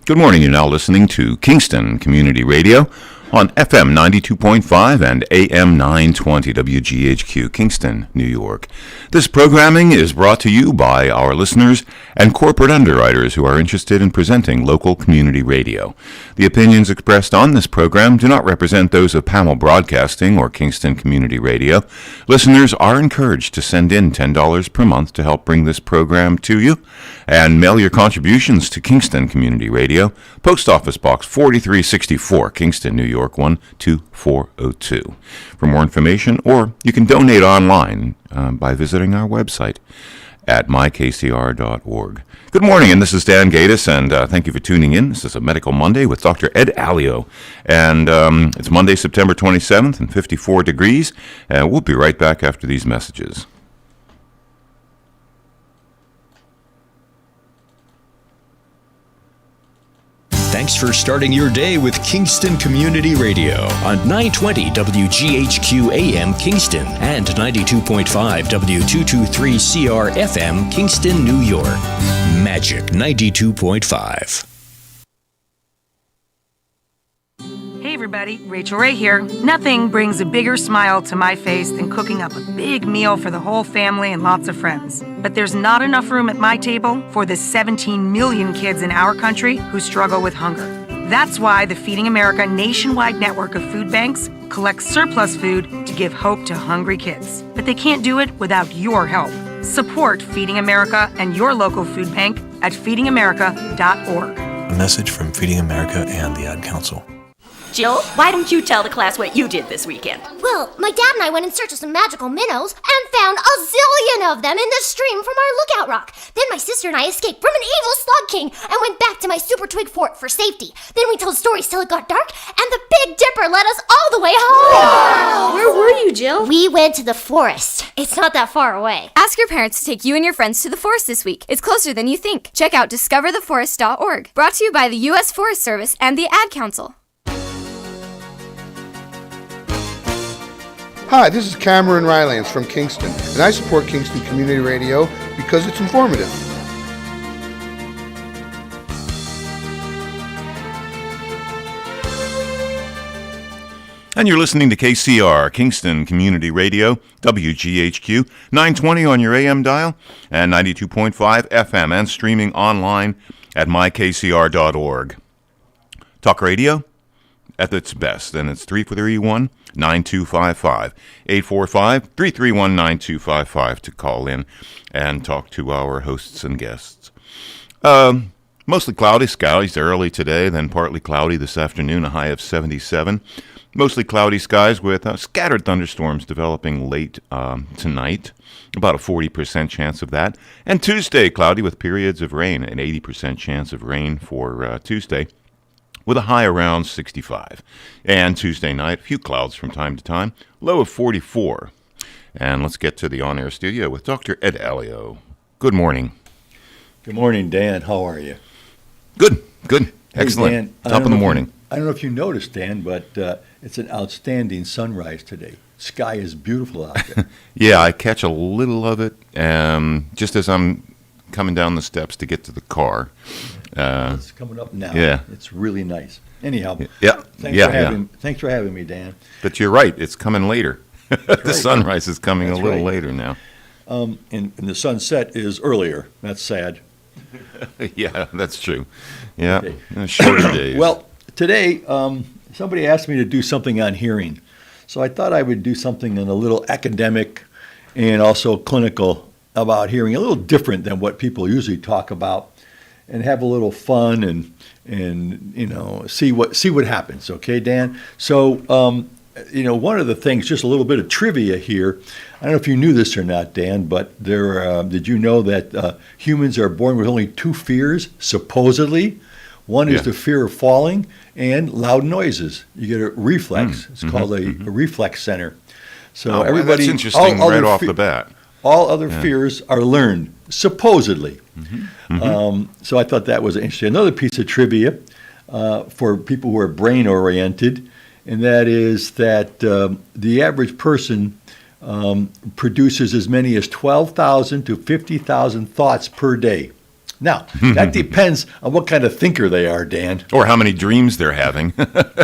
Good morning. You're now listening to Kingston Community Radio on FM 92.5 and AM 920 WGHQ, Kingston, New York. This programming is brought to you by our listeners and corporate underwriters who are interested in presenting local community radio. The opinions expressed on this program do not represent those of Pamel Broadcasting or Kingston Community Radio. Listeners are encouraged to send in $10 per month to help bring this program to you, and mail your contributions to Kingston Community Radio, Post Office Box 4364, Kingston, New York 12402. For more information, or you can donate online by visiting our website at mykcr.org. Good morning, and this is Dan Gatis, and thank you for tuning in. This is a Medical Monday with Dr. Ed Alio, and it's Monday, September 27th, and 54 degrees, and we'll be right back after these messages. Thanks for starting your day with Kingston Community Radio on 920 WGHQ AM Kingston and 92.5 W223CR FM Kingston, New York. Magic 92.5. Hey everybody, Rachel Ray here. Nothing brings a bigger smile to my face than cooking up a big meal for the whole family and lots of friends. But there's not enough room at my table for the 17 million kids in our country who struggle with hunger. That's why the Feeding America nationwide network of food banks collects surplus food to give hope to hungry kids. But they can't do it without your help. Support Feeding America and your local food bank at feedingamerica.org. A message from Feeding America and the Ad Council. Jill, why don't you tell the class what you did this weekend? Well, my dad and I went in search of some magical minnows and found a zillion of them in the stream from our lookout rock. Then my sister and I escaped from an evil slug king and went back to my super twig fort for safety. Then we told stories till it got dark, and the Big Dipper led us all the way home. Wow. Where were you, Jill? We went to the forest. It's not that far away. Ask your parents to take you and your friends to the forest this week. It's closer than you think. Check out discovertheforest.org. Brought to you by the U.S. Forest Service and the Ad Council. Hi, this is Cameron Rylands from Kingston, and I support Kingston Community Radio because it's informative. And you're listening to KCR, Kingston Community Radio, WGHQ, 920 on your AM dial, and 92.5 FM, and streaming online at mykcr.org. Talk radio at its best, and it's 331-9255, 845-331-9255 to call in and talk to our hosts and guests. Mostly cloudy skies early today, then partly cloudy this afternoon, a high of 77. Mostly cloudy skies with scattered thunderstorms developing late tonight, about a 40% chance of that. And Tuesday, cloudy with periods of rain, an 80% chance of rain for Tuesday, with a high around 65. And Tuesday night, a few clouds from time to time, low of 44. And let's get to the on-air studio with Dr. Ed Alio. Good morning. Good morning, Dan. How are you? Good. Excellent. Hey, Dan, Top of the morning. I don't know if you noticed, Dan, but it's an outstanding sunrise today. Sky is beautiful out there. Yeah, I catch a little of it just as I'm coming down the steps to get to the car. It's coming up now. Yeah. It's really nice. Anyhow, yeah. Thanks for having me, Dan. But you're right. It's coming later. The right. Sunrise is coming That's a little right. later now. And the sunset is earlier. That's sad. Yeah, that's true. Yeah, Okay. shorter days. Well, today, somebody asked me to do something on hearing. So I thought I would do something in a little academic and also clinical about hearing, a little different than what people usually talk about, and have a little fun and see what happens. Okay, Dan? So one of the things, just a little bit of trivia here. I don't know if you knew this or not, Dan, but did you know that humans are born with only two fears, supposedly? One is the fear of falling and loud noises. You get a reflex. It's called a reflex center. So everybody, that's interesting right off the bat. All other fears are learned, supposedly. So I thought that was interesting. Another piece of trivia for people who are brain-oriented, and that is that the average person produces as many as 12,000 to 50,000 thoughts per day. Now, that depends on what kind of thinker they are, Dan. Or how many dreams they're having.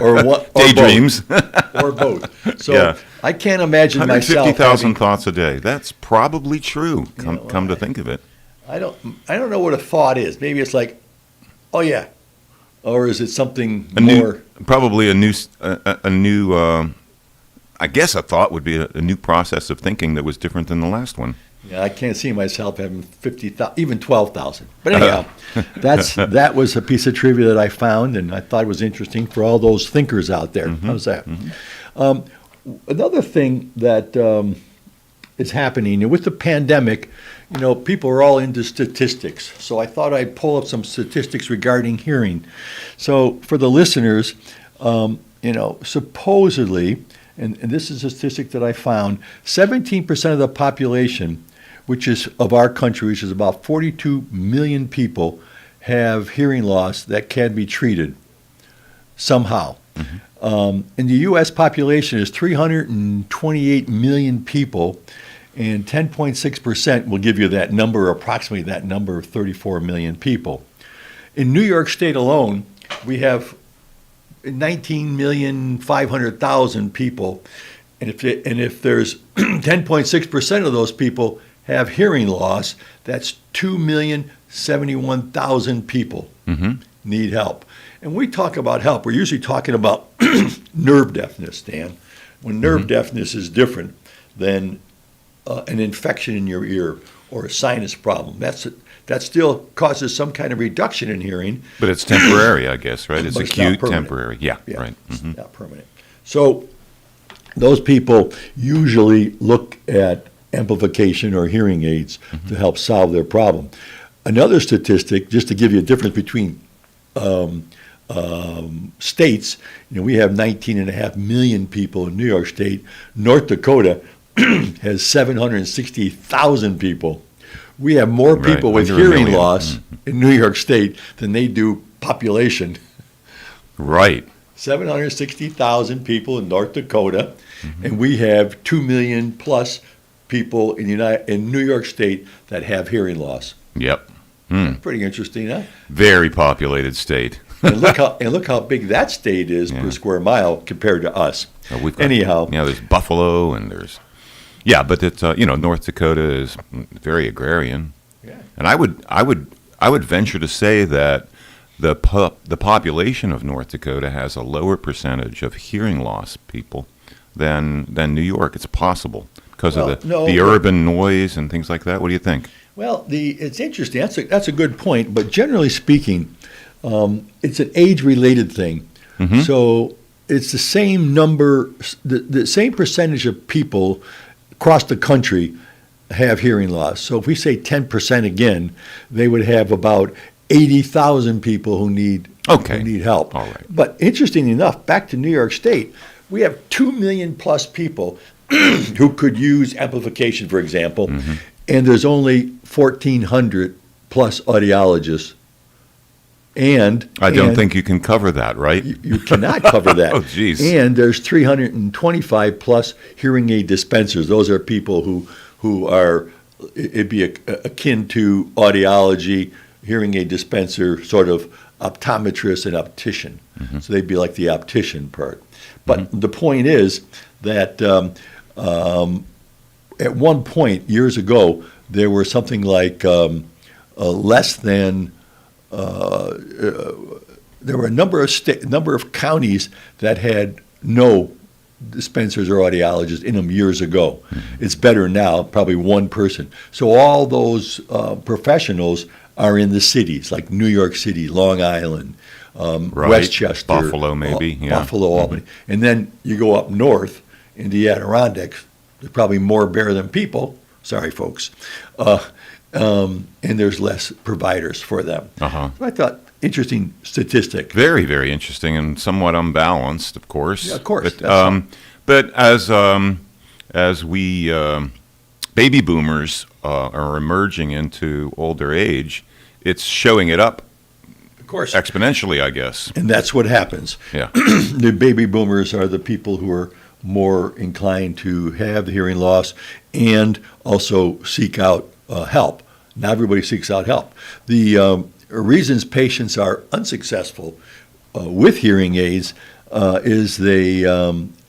Or what? Or Daydreams. Both. Or both. So Yeah. I can't imagine myself 150,000 having, thoughts a day. That's probably true, come to think of it. I don't know what a thought is. Maybe it's like, oh yeah. Or is it something more? Probably a new, I guess a thought would be a new process of thinking that was different than the last one. Yeah, I can't see myself having 50,000, even 12,000. But anyhow, that was a piece of trivia that I found, and I thought it was interesting for all those thinkers out there. How's that? Another thing that is happening, and with the pandemic, people are all into statistics. So I thought I'd pull up some statistics regarding hearing. So for the listeners, supposedly, and this is a statistic that I found, 17% of the population, which is of our country, which is about 42 million people, have hearing loss that can be treated somehow. And the U.S. population is 328 million people, and 10.6% will give you that number, approximately that number of 34 million people. In New York State alone, we have 19,500,000 people, and if there's 10.6% of those people have hearing loss, that's 2,071,000 people need help. And when we talk about help, we're usually talking about nerve deafness, Dan. When nerve deafness is different than an infection in your ear or a sinus problem. That still causes some kind of reduction in hearing. But it's temporary, I guess, right? It's But it's acute, not permanent. temporary. Yeah, Yeah, right. it's not permanent. So those people usually look at amplification or hearing aids to help solve their problem. Another statistic, just to give you a difference between states, we have 19.5 million people in New York State. North Dakota has 760,000 people. We have more people with under a hearing million. loss in New York State than they do population. Right. 760,000 people in North Dakota, and we have 2 million plus people in New York State that have hearing loss. Yep. Pretty interesting, huh? Very populated state. and look how big that state is per square mile compared to us. We've got, Anyhow, there's Buffalo and there's, but it's North Dakota is very agrarian. Yeah. And I would venture to say that the population of North Dakota has a lower percentage of hearing loss people than New York. It's possible because of the urban noise and things like that. What do you think? Well, it's interesting. That's a good point. But generally speaking, it's an age-related thing. So it's the same number, the same percentage of people across the country have hearing loss. So if we say 10% again, they would have about 80,000 people who need help. All right. But interesting enough, back to New York State, we have 2 million plus people who could use amplification, for example, and there's only 1,400 plus audiologists. And I don't think you can cover that, right? You cannot cover that. Oh, geez. And there's 325 plus hearing aid dispensers. Those are people who are, it'd be akin to audiology, hearing aid dispenser, sort of optometrist and optician. So they'd be like the optician part. But the point is that at one point, years ago, there were something like less than there were a number of counties that had no dispensers or audiologists in them years ago. It's better now, probably one person. So all those professionals are in the cities, like New York City, Long Island, Westchester, Buffalo, maybe, Buffalo, Albany, and then you go up north in the Adirondacks. There's probably more bear than people. Sorry, folks. And there's less providers for them. So I thought, interesting statistic. Very, very interesting and somewhat unbalanced, of course. Yeah, of course. But as we baby boomers are emerging into older age, it's showing it up. Of course. Exponentially, I guess. And that's what happens. Yeah. The baby boomers are the people who are more inclined to have the hearing loss and also seek out help. Not everybody seeks out help. The reasons patients are unsuccessful with hearing aids is they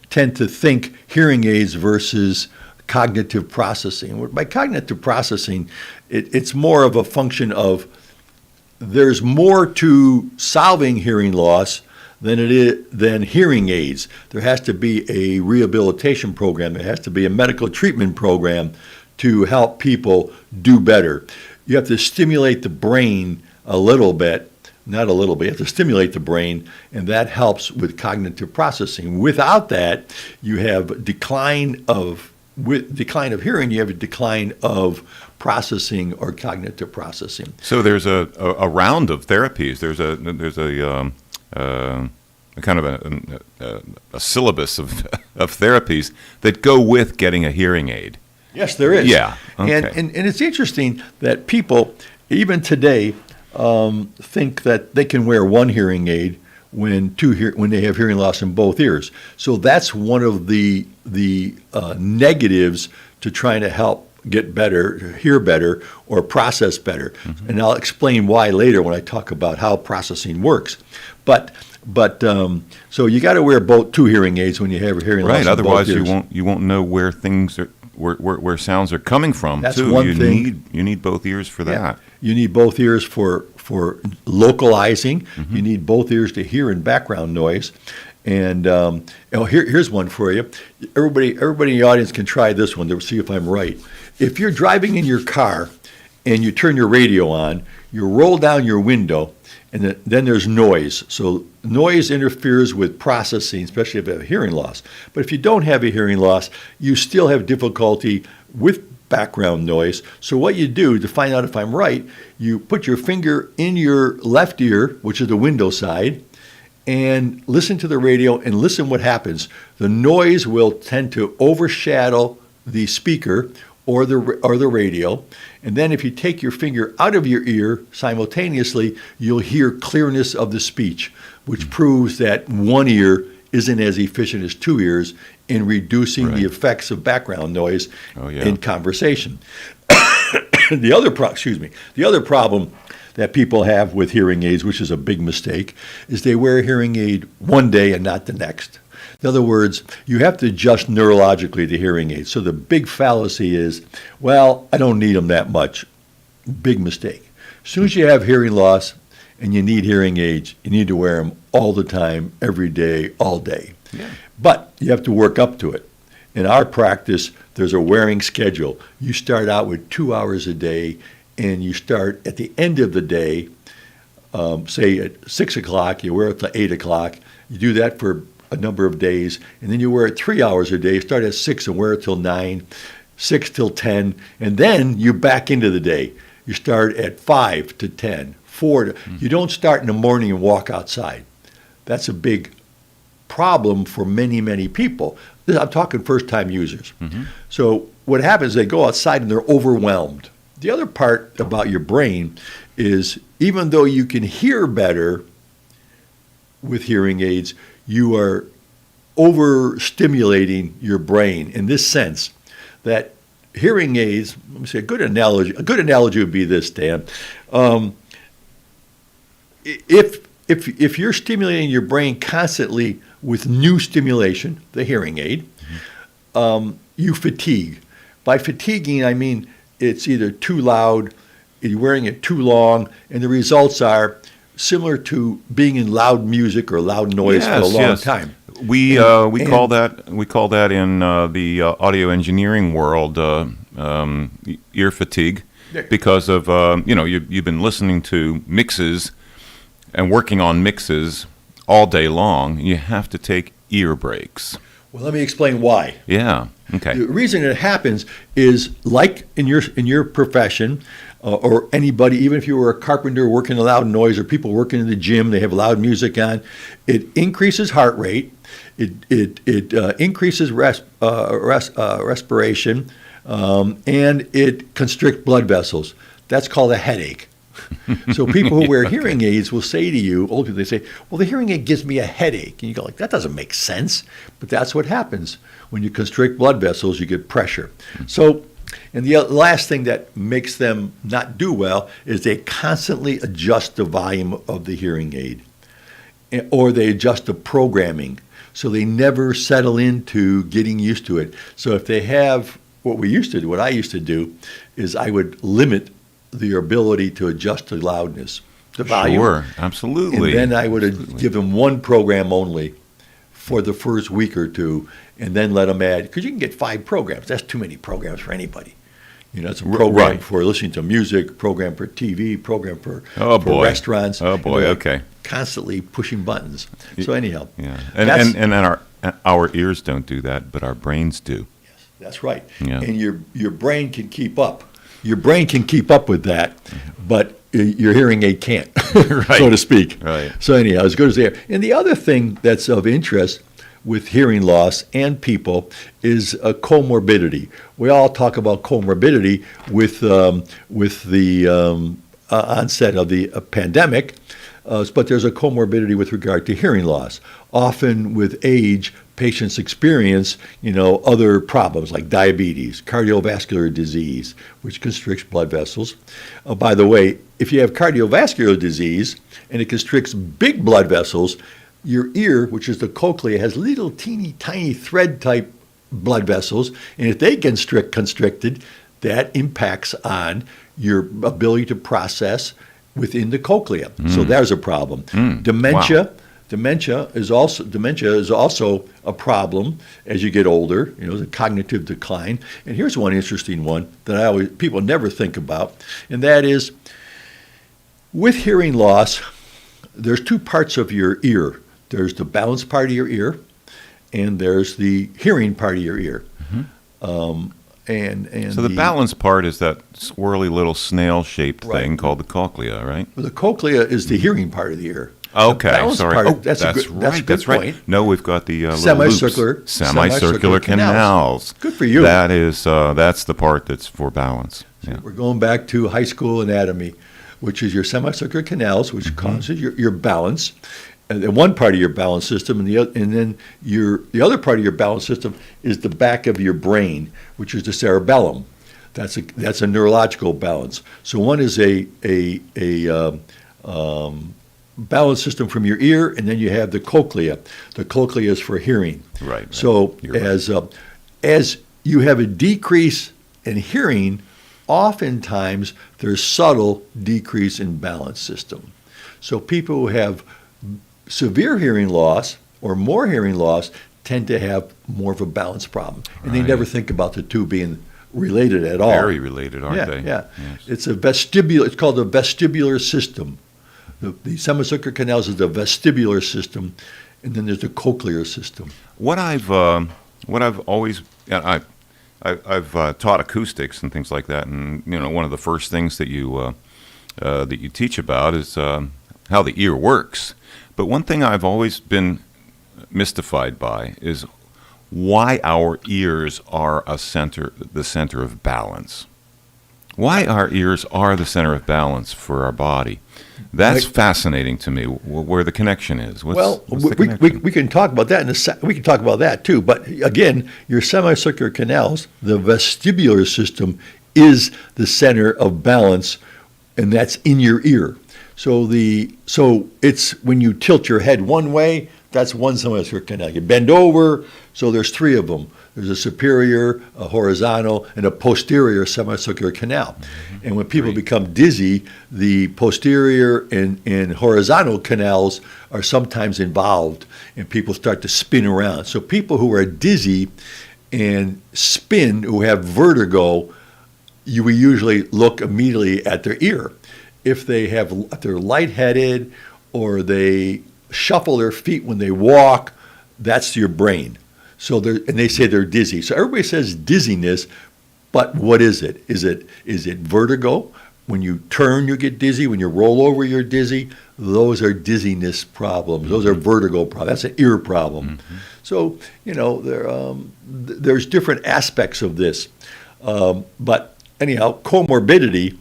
tend to think hearing aids versus cognitive processing. By cognitive processing, it's more of a function of there's more to solving hearing loss than hearing aids. There has to be a rehabilitation program. There has to be a medical treatment program to help people do better. You have to stimulate the brain a little bit, not a little bit, you have to stimulate the brain, and that helps with cognitive processing. Without that, you have decline of hearing, you have a decline of processing or cognitive processing. So there's a round of therapies. There's a kind of a syllabus of therapies that go with getting a hearing aid. Yes, there is. Yeah. Okay. And it's interesting that people, even today, think that they can wear one hearing aid when they have hearing loss in both ears. So that's one of the negatives to trying to help get better, hear better, or process better. Mm-hmm. And I'll explain why later when I talk about how processing works. But so you got to wear two hearing aids when you have hearing loss. Right. Otherwise, in both ears. you won't know where things are. Where sounds are coming from. That's too. one thing. You need both ears for that. You need both ears for localizing. Mm-hmm. You need both ears to hear in background noise. And here's one for you. Everybody in the audience can try this one to see if I'm right. If you're driving in your car and you turn your radio on, you roll down your window, and then there's noise. So noise interferes with processing, especially if you have hearing loss. But if you don't have a hearing loss, you still have difficulty with background noise. So what you do to find out if I'm right, you put your finger in your left ear, which is the window side, and listen to the radio and listen what happens. The noise will tend to overshadow the speaker or the radio. And then if you take your finger out of your ear simultaneously, you'll hear clearness of the speech, which proves that one ear isn't as efficient as two ears in reducing the effects of background noise in conversation. The other problem that people have with hearing aids, which is a big mistake, is they wear a hearing aid one day and not the next. In other words, you have to adjust neurologically to hearing aids. So the big fallacy is, well, I don't need them that much. Big mistake. As soon as you have hearing loss and you need hearing aids, you need to wear them all the time, every day, all day. Yeah. But you have to work up to it. In our practice, there's a wearing schedule. You start out with 2 hours a day, and you start at the end of the day, say at 6 o'clock, you wear it till 8 o'clock. You do that for a number of days, and then you wear it 3 hours a day. Start at 6 and wear it till 9, 6 till 10, and then you're back into the day. You start at 5 to 10, 4 to... You don't start in the morning and walk outside. That's a big problem for many, many people. I'm talking first-time users. Mm-hmm. So what happens, they go outside and they're overwhelmed. The other part about your brain is even though you can hear better with hearing aids, you are overstimulating your brain in this sense that hearing aids, let me say a good analogy would be this, Dan. If you're stimulating your brain constantly with new stimulation, the hearing aid, you fatigue. By fatiguing, I mean it's either too loud, you're wearing it too long, and the results are similar to being in loud music or loud noise for a long time. We call that in the audio engineering world ear fatigue, because of you've been listening to mixes and working on mixes all day long. You have to take ear breaks. Well, let me explain why. Yeah. Okay. The reason it happens is like in your profession, or anybody, even if you were a carpenter working in loud noise, or people working in the gym, they have loud music on. It increases heart rate. It increases respiration, and it constricts blood vessels. That's called a headache. So people who wear hearing aids will say to you, old people, they say, well, the hearing aid gives me a headache. And you go like, that doesn't make sense. But that's what happens. When you constrict blood vessels, you get pressure. So And the last thing that makes them not do well is they constantly adjust the volume of the hearing aid, or they adjust the programming. So they never settle into getting used to it. So if they have what I used to do is I would limit their ability to adjust the loudness, the volume. Sure, absolutely. And then I would give them one program only for the first week or two, and then let them add, because you can get 5 programs. That's too many programs for anybody. It's a program Right. for listening to music, program for TV, program for restaurants. Oh boy, okay. Constantly pushing buttons. So anyhow, Yeah, and our ears don't do that, but our brains do. that's right. Yeah. And your brain can keep up. Your brain can keep up with that, but your hearing aid can't, so to speak. Right. So anyhow, as good as they are. And the other thing that's of interest with hearing loss and people is a comorbidity. We all talk about comorbidity with the onset of the pandemic, but there's a comorbidity with regard to hearing loss. Often with age, patients experience, other problems like diabetes, cardiovascular disease, which constricts blood vessels. By the way, if you have cardiovascular disease and it constricts big blood vessels, your ear, which is the cochlea, has little teeny tiny thread-type blood vessels, and if they get constricted, that impacts on your ability to process within the cochlea. So there's a problem. Dementia. Wow. Dementia is also a problem as you get older. The cognitive decline. And here's one interesting one that people never think about, and that is with hearing loss. There's 2 parts of your ear. There's the balance part of your ear, and there's the hearing part of your ear. And So the balance part is that swirly little snail-shaped thing Right. called the cochlea, right? the cochlea is the hearing part of the ear. Okay, The balance sorry. part, that's That's right. right. No, we've got the little Semicircular- loops. Semicircular canals. Good for you. That is that's the part that's for balance. Yeah. We're going back to high school anatomy, which is your semicircular canals, which causes your balance, and then one part of your balance system, and then the other part of your balance system is the back of your brain, which is the cerebellum. That's a neurological balance. So one is a balance system from your ear, and then you have the cochlea. The cochlea is for hearing. Right. So You're right. as you have a decrease in hearing, oftentimes there's subtle decrease in balance system. So people who have severe hearing loss or more hearing loss tend to have more of a balance problem, and they Right. never think about the two being related at all. Very related, aren't Yeah, they? yeah. Yes. It's it's called the vestibular system. The semicircular canals is the vestibular system, and then there's the cochlear system. What I've always I've taught acoustics and things like that, and one of the first things that you teach about is how the ear works. But one thing I've always been mystified by is why our ears are the center of balance. Why our ears are the center of balance for our body. That's fascinating to me. Where the connection is. What's the connection? We can talk about that we can talk about that too. But again, your semicircular canals, the vestibular system, is the center of balance, and that's in your ear. So it's when you tilt your head one way, that's one semicircular canal. You bend over, so there's 3 of them. There's a superior, a horizontal, and a posterior semicircular canal. And when people become dizzy, the posterior and horizontal canals are sometimes involved, and people start to spin around. So people who are dizzy and spin, who have vertigo, we usually look immediately at their ear. If they're lightheaded or they shuffle their feet when they walk, that's your brain. So and they say they're dizzy. So everybody says dizziness, but what is it? Is it vertigo? When you turn, you get dizzy. When you roll over, you're dizzy. Those are dizziness problems. Those are vertigo problems. That's an ear problem. Mm-hmm. So there's different aspects of this, but anyhow, comorbidity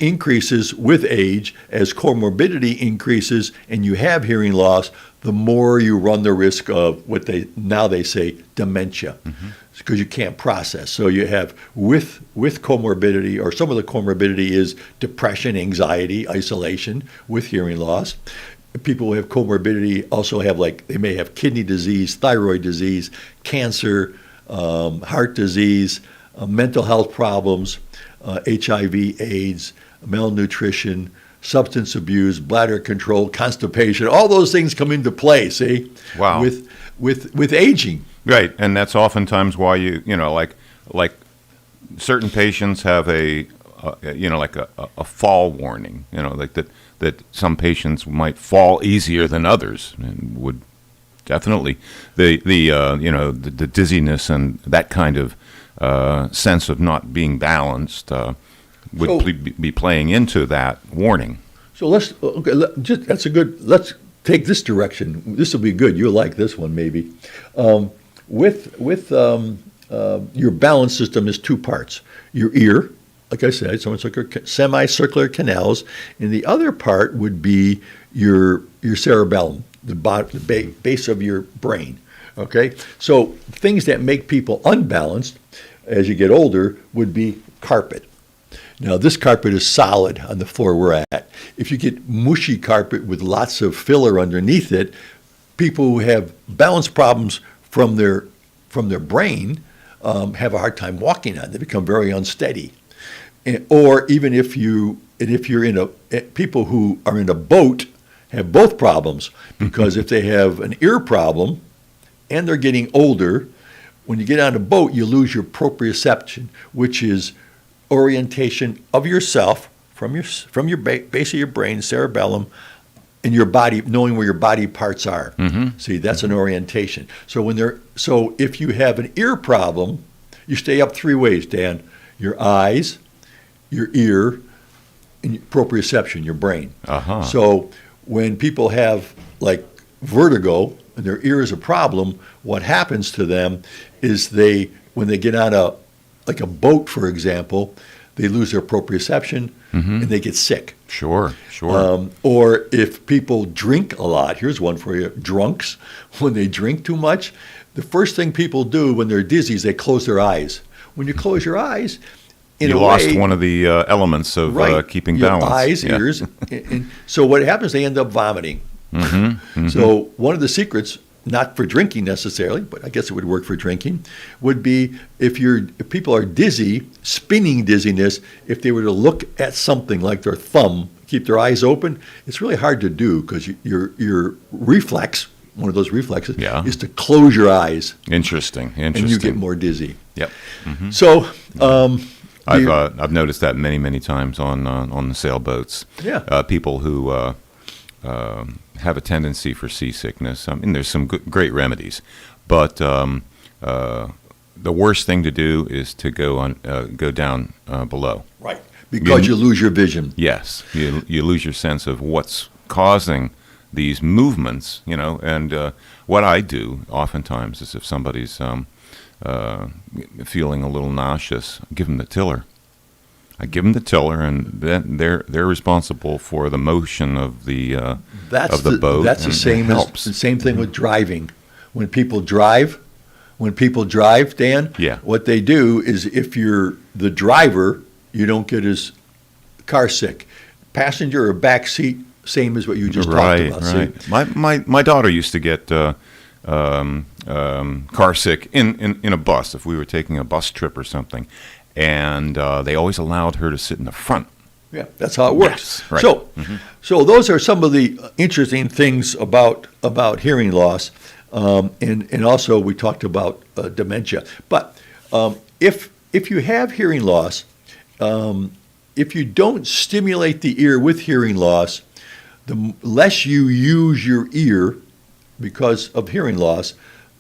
increases with age. As comorbidity increases and you have hearing loss, the more you run the risk of what they say dementia, because you can't process. So you have with comorbidity, or some of the comorbidity is depression, anxiety, isolation with hearing loss. People who have comorbidity also have, like, they may have kidney disease, thyroid disease, cancer, heart disease, mental health problems, HIV, AIDS, malnutrition, substance abuse, bladder control, constipation. All those things come into play. See, Wow. with aging. Right, and that's oftentimes why like certain patients have a fall warning. Like that some patients might fall easier than others, and would definitely the dizziness and that kind of sense of not being balanced would be playing into that warning. So let's let's take this direction. This will be good. You'll like this one maybe. With your balance system is two parts. Your ear, like I said, semicircular canals, and the other part would be your cerebellum, the base of your brain. Okay, so things that make people unbalanced as you get older would be carpet. Now, this carpet is solid on the floor we're at. If you get mushy carpet with lots of filler underneath it, people who have balance problems from their brain have a hard time walking on it. They become very unsteady. Or even if you're people who are in a boat have both problems, because if they have an ear problem and they're getting older, when you get on a boat, you lose your proprioception, which is orientation of yourself from your base of your brain, cerebellum, and your body, knowing where your body parts are. See, that's an orientation. So if you have an ear problem, you stay up three ways, Dan: your eyes, your ear, and your proprioception, your brain. So when people have like vertigo and their ear is a problem, what happens to them is when they get on a boat, for example, they lose their proprioception and they get sick. Sure. Or if people drink a lot, here's one for you: drunks. When they drink too much, the first thing people do when they're dizzy is they close their eyes. When you close your eyes, you lost one of the elements of keeping your balance. Eyes, ears. And so what happens, they end up vomiting. So one of the secrets, not for drinking necessarily, but I guess it would work for drinking, would be if people are dizzy, spinning dizziness, if they were to look at something like their thumb, keep their eyes open, it's really hard to do because your reflex, one of those reflexes, is to close your eyes. Interesting. And you get more dizzy. Yep. So I've noticed that many times on the sailboats. Yeah. People who have a tendency for seasickness. I mean, there's some great remedies, but the worst thing to do is to go down below. Right, because you lose your vision. Yes, you lose your sense of what's causing these movements. And what I do oftentimes is if somebody's feeling a little nauseous, I give them the tiller. And then they're responsible for the motion of the boat. That's the same thing with driving. When people drive, Dan, what they do is if you're the driver, you don't get as car sick. Passenger or back seat, same as what you just talked about. Right. My daughter used to get car sick in a bus if we were taking a bus trip or something. And they always allowed her to sit in the front. Yeah, that's how it works. Yes, right. So those are some of the interesting things about hearing loss, and also we talked about dementia. But if you have hearing loss, if you don't stimulate the ear with hearing loss, the less you use your ear because of hearing loss,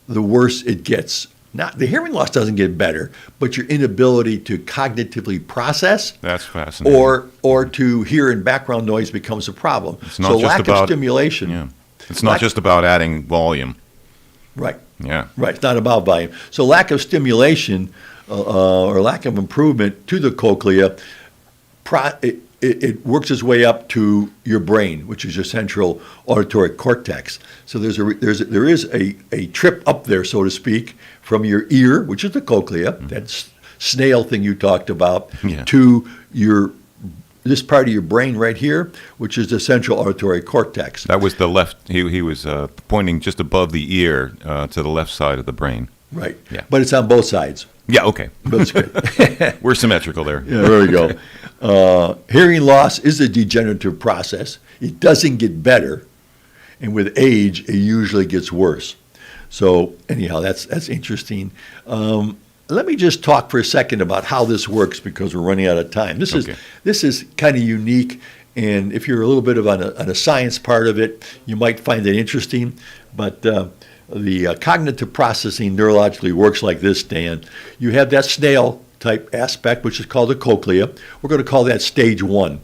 the worse it gets. The hearing loss doesn't get better, but your inability to cognitively process, that's fascinating, or to hear in background noise becomes a problem. It's not just lack about of stimulation. Yeah. It's not just about adding volume. Right. Yeah. Right. It's not about volume. So lack of stimulation or lack of improvement to the cochlea, it works its way up to your brain, which is your central auditory cortex. So there is a trip up there, so to speak, from your ear, which is the cochlea, that snail thing you talked about, to this part of your brain right here, which is the central auditory cortex. That was the left. He was pointing just above the ear to the left side of the brain. Right. Yeah. But it's on both sides. Yeah. Okay. That's good. We're symmetrical there. Yeah, there we go. Hearing loss is a degenerative process. It doesn't get better, and with age, it usually gets worse. So anyhow, that's interesting. Let me just talk for a second about how this works because we're running out of time. This is kind of unique, and if you're a little bit of on a science part of it, you might find it interesting. But the cognitive processing neurologically works like this, Dan. You have that snail type aspect, which is called the cochlea. We're going to call that stage 1.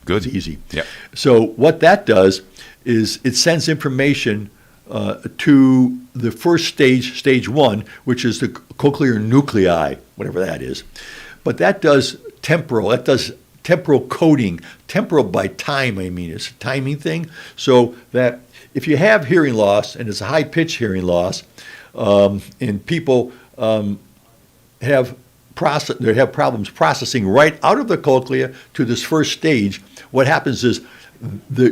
Good. It's easy. Yeah. So what that does is it sends information to the first stage 1, which is the cochlear nuclei, whatever that is. But that does temporal coding. Temporal by time, I mean. It's a timing thing. So that if you have hearing loss, and it's a high-pitched hearing loss, and people have problems processing right out of the cochlea to this first stage, what happens is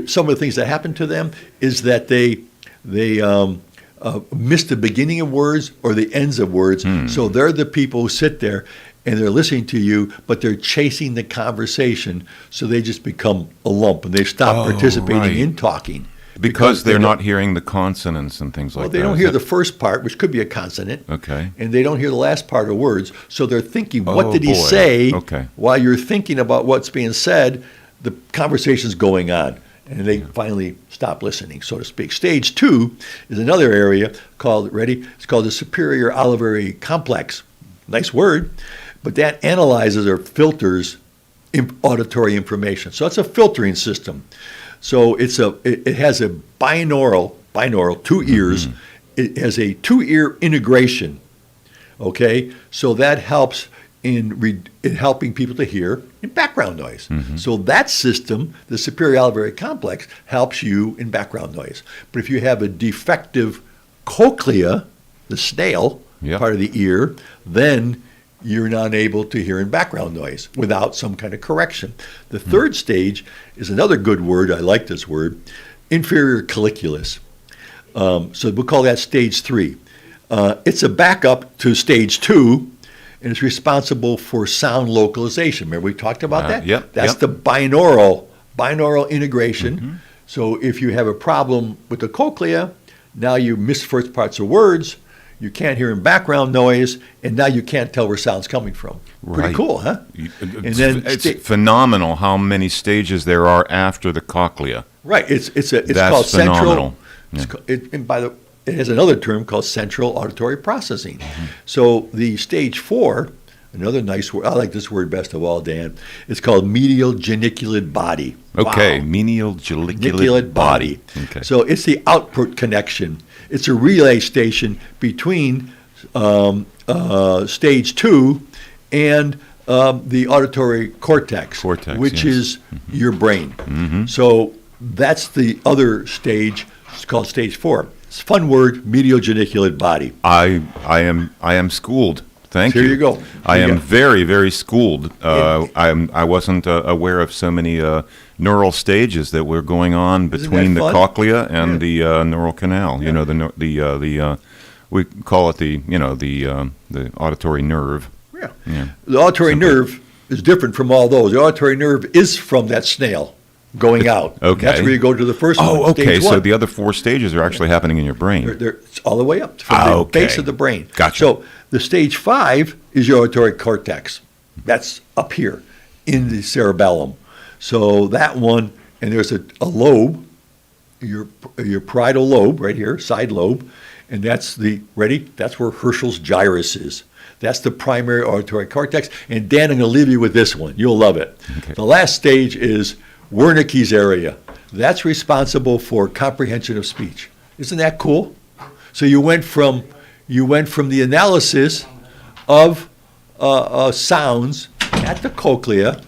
some of the things that happen to them is that they miss the beginning of words or the ends of words. So they're the people who sit there and they're listening to you, but they're chasing the conversation. So they just become a lump and they stop participating in talking. Because they're not hearing the consonants and things like that. Well, they don't hear the first part, which could be a consonant. Okay. And they don't hear the last part of words. So they're thinking, what did he say? Okay. While you're thinking about what's being said, the conversation's going on. And they finally stop listening, so to speak. Stage 2 is another area called, it's called the superior olivary complex. Nice word. But that analyzes or filters auditory information. So it's a filtering system. So it has a binaural, 2 ears. It has a 2-ear integration. Okay, so that helps in helping people to hear in background noise. So that system, the superior olivary complex, helps you in background noise. But if you have a defective cochlea, the snail part of the ear, then you're not able to hear in background noise without some kind of correction. The third stage is another good word. I like this word, inferior colliculus. So we'll call that stage 3. It's a backup to stage 2, and it's responsible for sound localization. Remember we talked about that? Yep. That's the binaural integration. So if you have a problem with the cochlea, now you miss first parts of words, you can't hear in background noise, and now you can't tell where sound's coming from. Pretty cool, huh? It's phenomenal how many stages there are after the cochlea. Right. It's That's called phenomenal. central. It has another term called central auditory processing. So the stage 4, another nice word. I like this word best of all, Dan. It's called medial geniculate body. Okay, Wow. medial geniculate body. Okay. So it's the output connection. It's a relay station between stage 2 and the auditory cortex, which is your brain. So that's the other stage. It's called stage 4. It's a fun word, medial geniculate body. I am schooled. Thank you. Here you go. I am very, very schooled. I wasn't aware of so many neural stages that were going on between the cochlea and the neural canal. You know, the we call it the auditory nerve. Yeah. The auditory nerve is different from all those. The auditory nerve is from that snail going out. Okay. That's where you go to the first one. Oh, okay. Stage 1. So the other 4 stages are actually happening in your brain. It's all the way up from the base of the brain. Gotcha. So the stage 5 is your auditory cortex. That's up here in the cerebellum. So that one, and there's a lobe, your parietal lobe right here, side lobe, and that's that's where Herschel's gyrus is. That's the primary auditory cortex. And Dan, I'm going to leave you with this one. You'll love it. Okay. The last stage is Wernicke's area. That's responsible for comprehension of speech. Isn't that cool? So you went from the analysis of sounds at the cochlea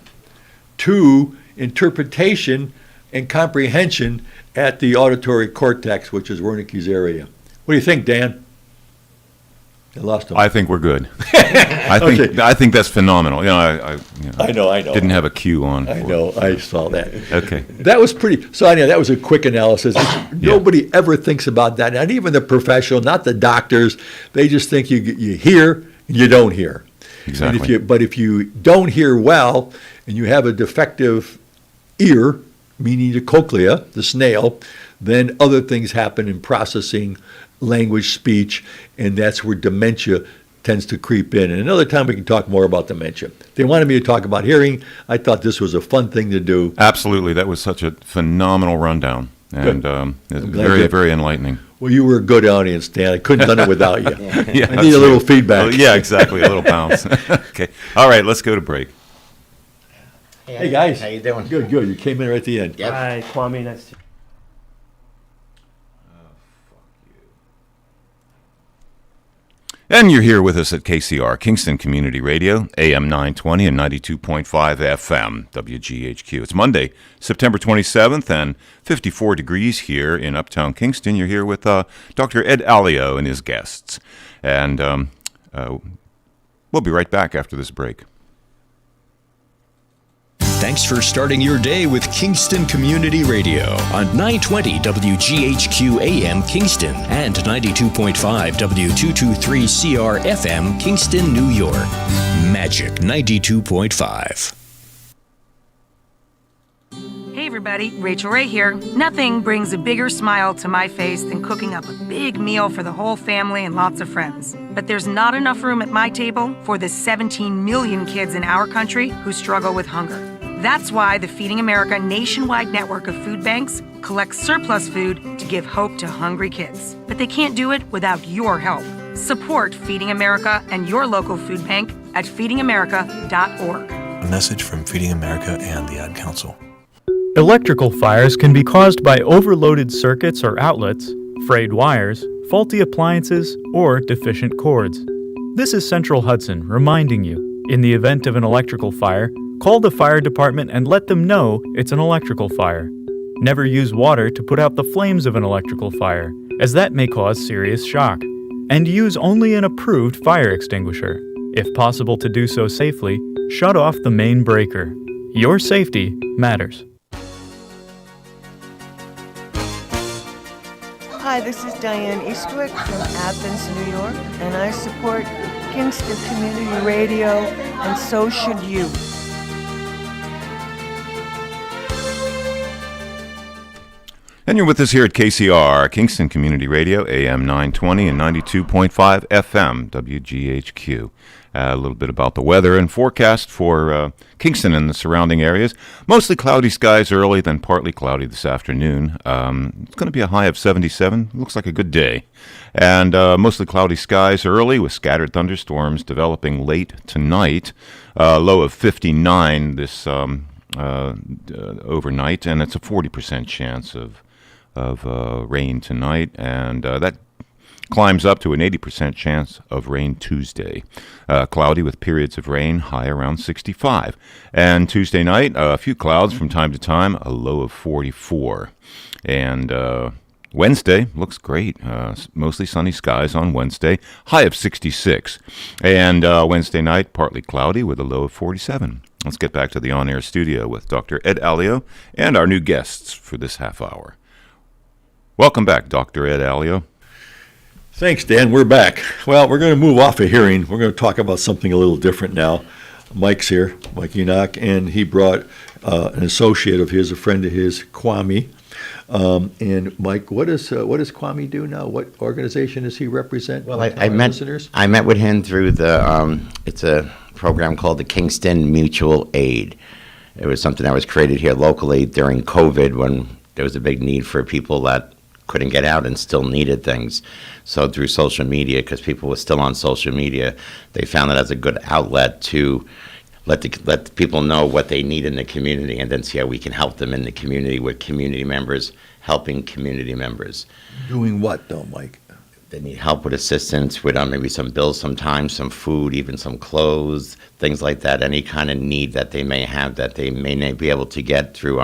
to interpretation and comprehension at the auditory cortex, which is Wernicke's area. What do you think, Dan? I lost him. I think we're good. I think that's phenomenal. I know. Didn't have a cue on. I know. I saw that. Okay. That was pretty. So anyhow, that was a quick analysis. Nobody ever thinks about that, not even the professional, not the doctors. They just think you hear, you don't hear. Exactly. But if you don't hear well, and you have a defective ear, meaning the cochlea, the snail, then other things happen in processing language, speech, and that's where dementia tends to creep in. And another time we can talk more about dementia. They wanted me to talk about hearing. I thought this was a fun thing to do. Absolutely. That was such a phenomenal rundown. And it was very, very enlightening. Well, you were a good audience, Dan. I couldn't have done it without you. Yeah, I need a little feedback. Well, yeah, exactly. A little bounce. Okay. All right, let's go to break. Hey, guys. How you doing? Good. You came in right at the end. Yep. Hi, Kwame. Nice to And you're here with us at KCR, Kingston Community Radio, AM 920 and 92.5 FM, WGHQ. It's Monday, September 27th, and 54 degrees here in Uptown Kingston. You're here with Dr. Ed Alio and his guests. And we'll be right back after this break. Thanks for starting your day with Kingston Community Radio on 920 WGHQ AM Kingston and 92.5 W223CR FM Kingston, New York. Magic 92.5. Hey everybody, Rachel Ray here. Nothing brings a bigger smile to my face than cooking up a big meal for the whole family and lots of friends. But there's not enough room at my table for the 17 million kids in our country who struggle with hunger. That's why the Feeding America nationwide network of food banks collects surplus food to give hope to hungry kids. But they can't do it without your help. Support Feeding America and your local food bank at feedingamerica.org. A message from Feeding America and the Ad Council. Electrical fires can be caused by overloaded circuits or outlets, frayed wires, faulty appliances, or deficient cords. This is Central Hudson reminding you, in the event of an electrical fire, call the fire department and let them know it's an electrical fire. Never use water to put out the flames of an electrical fire, as that may cause serious shock. And use only an approved fire extinguisher. If possible to do so safely, shut off the main breaker. Your safety matters. Hi, this is Diane Eastwick from Athens, New York, and I support Kingston Community Radio, and so should you. And you're with us here at KCR, Kingston Community Radio, AM 920 and 92.5 FM, WGHQ. A little bit about the weather and forecast for Kingston and the surrounding areas. Mostly cloudy skies early, then partly cloudy this afternoon. It's going to be a high of 77. Looks like a good day. And mostly cloudy skies early with scattered thunderstorms developing late tonight. Low of 59 this overnight, and it's a 40% chance of rain tonight, and that climbs up to an 80% chance of rain Tuesday. Cloudy with periods of rain, high around 65. And Tuesday night, a few clouds from time to time, a low of 44. And Wednesday looks great. Mostly sunny skies on Wednesday, high of 66. And Wednesday night, partly cloudy with a low of 47. Let's get back to the on-air studio with Dr. Ed Alio and our new guests for this half hour. Welcome back, Dr. Ed Alio. Thanks, Dan. We're back. Well, we're going to move off of hearing. We're going to talk about something a little different now. Mike's here, Mike Enoch, and he brought an associate of his, a friend of his, Kwame. And Mike, what does Kwame do now? What organization does he represent? Well, I met with him through the it's a program called the Kingston Mutual Aid. It was something that was created here locally during COVID when there was a big need for people that couldn't get out and still needed things. So through social media, because people were still on social media, they found it as a good outlet to let the people know what they need in the community, and then see how we can help them in the community with community members helping community members. Doing what though, Mike? they need help with assistance with maybe some bills sometimes, some food, even some clothes, things like that, any kind of need that they may have that they may not be able to get through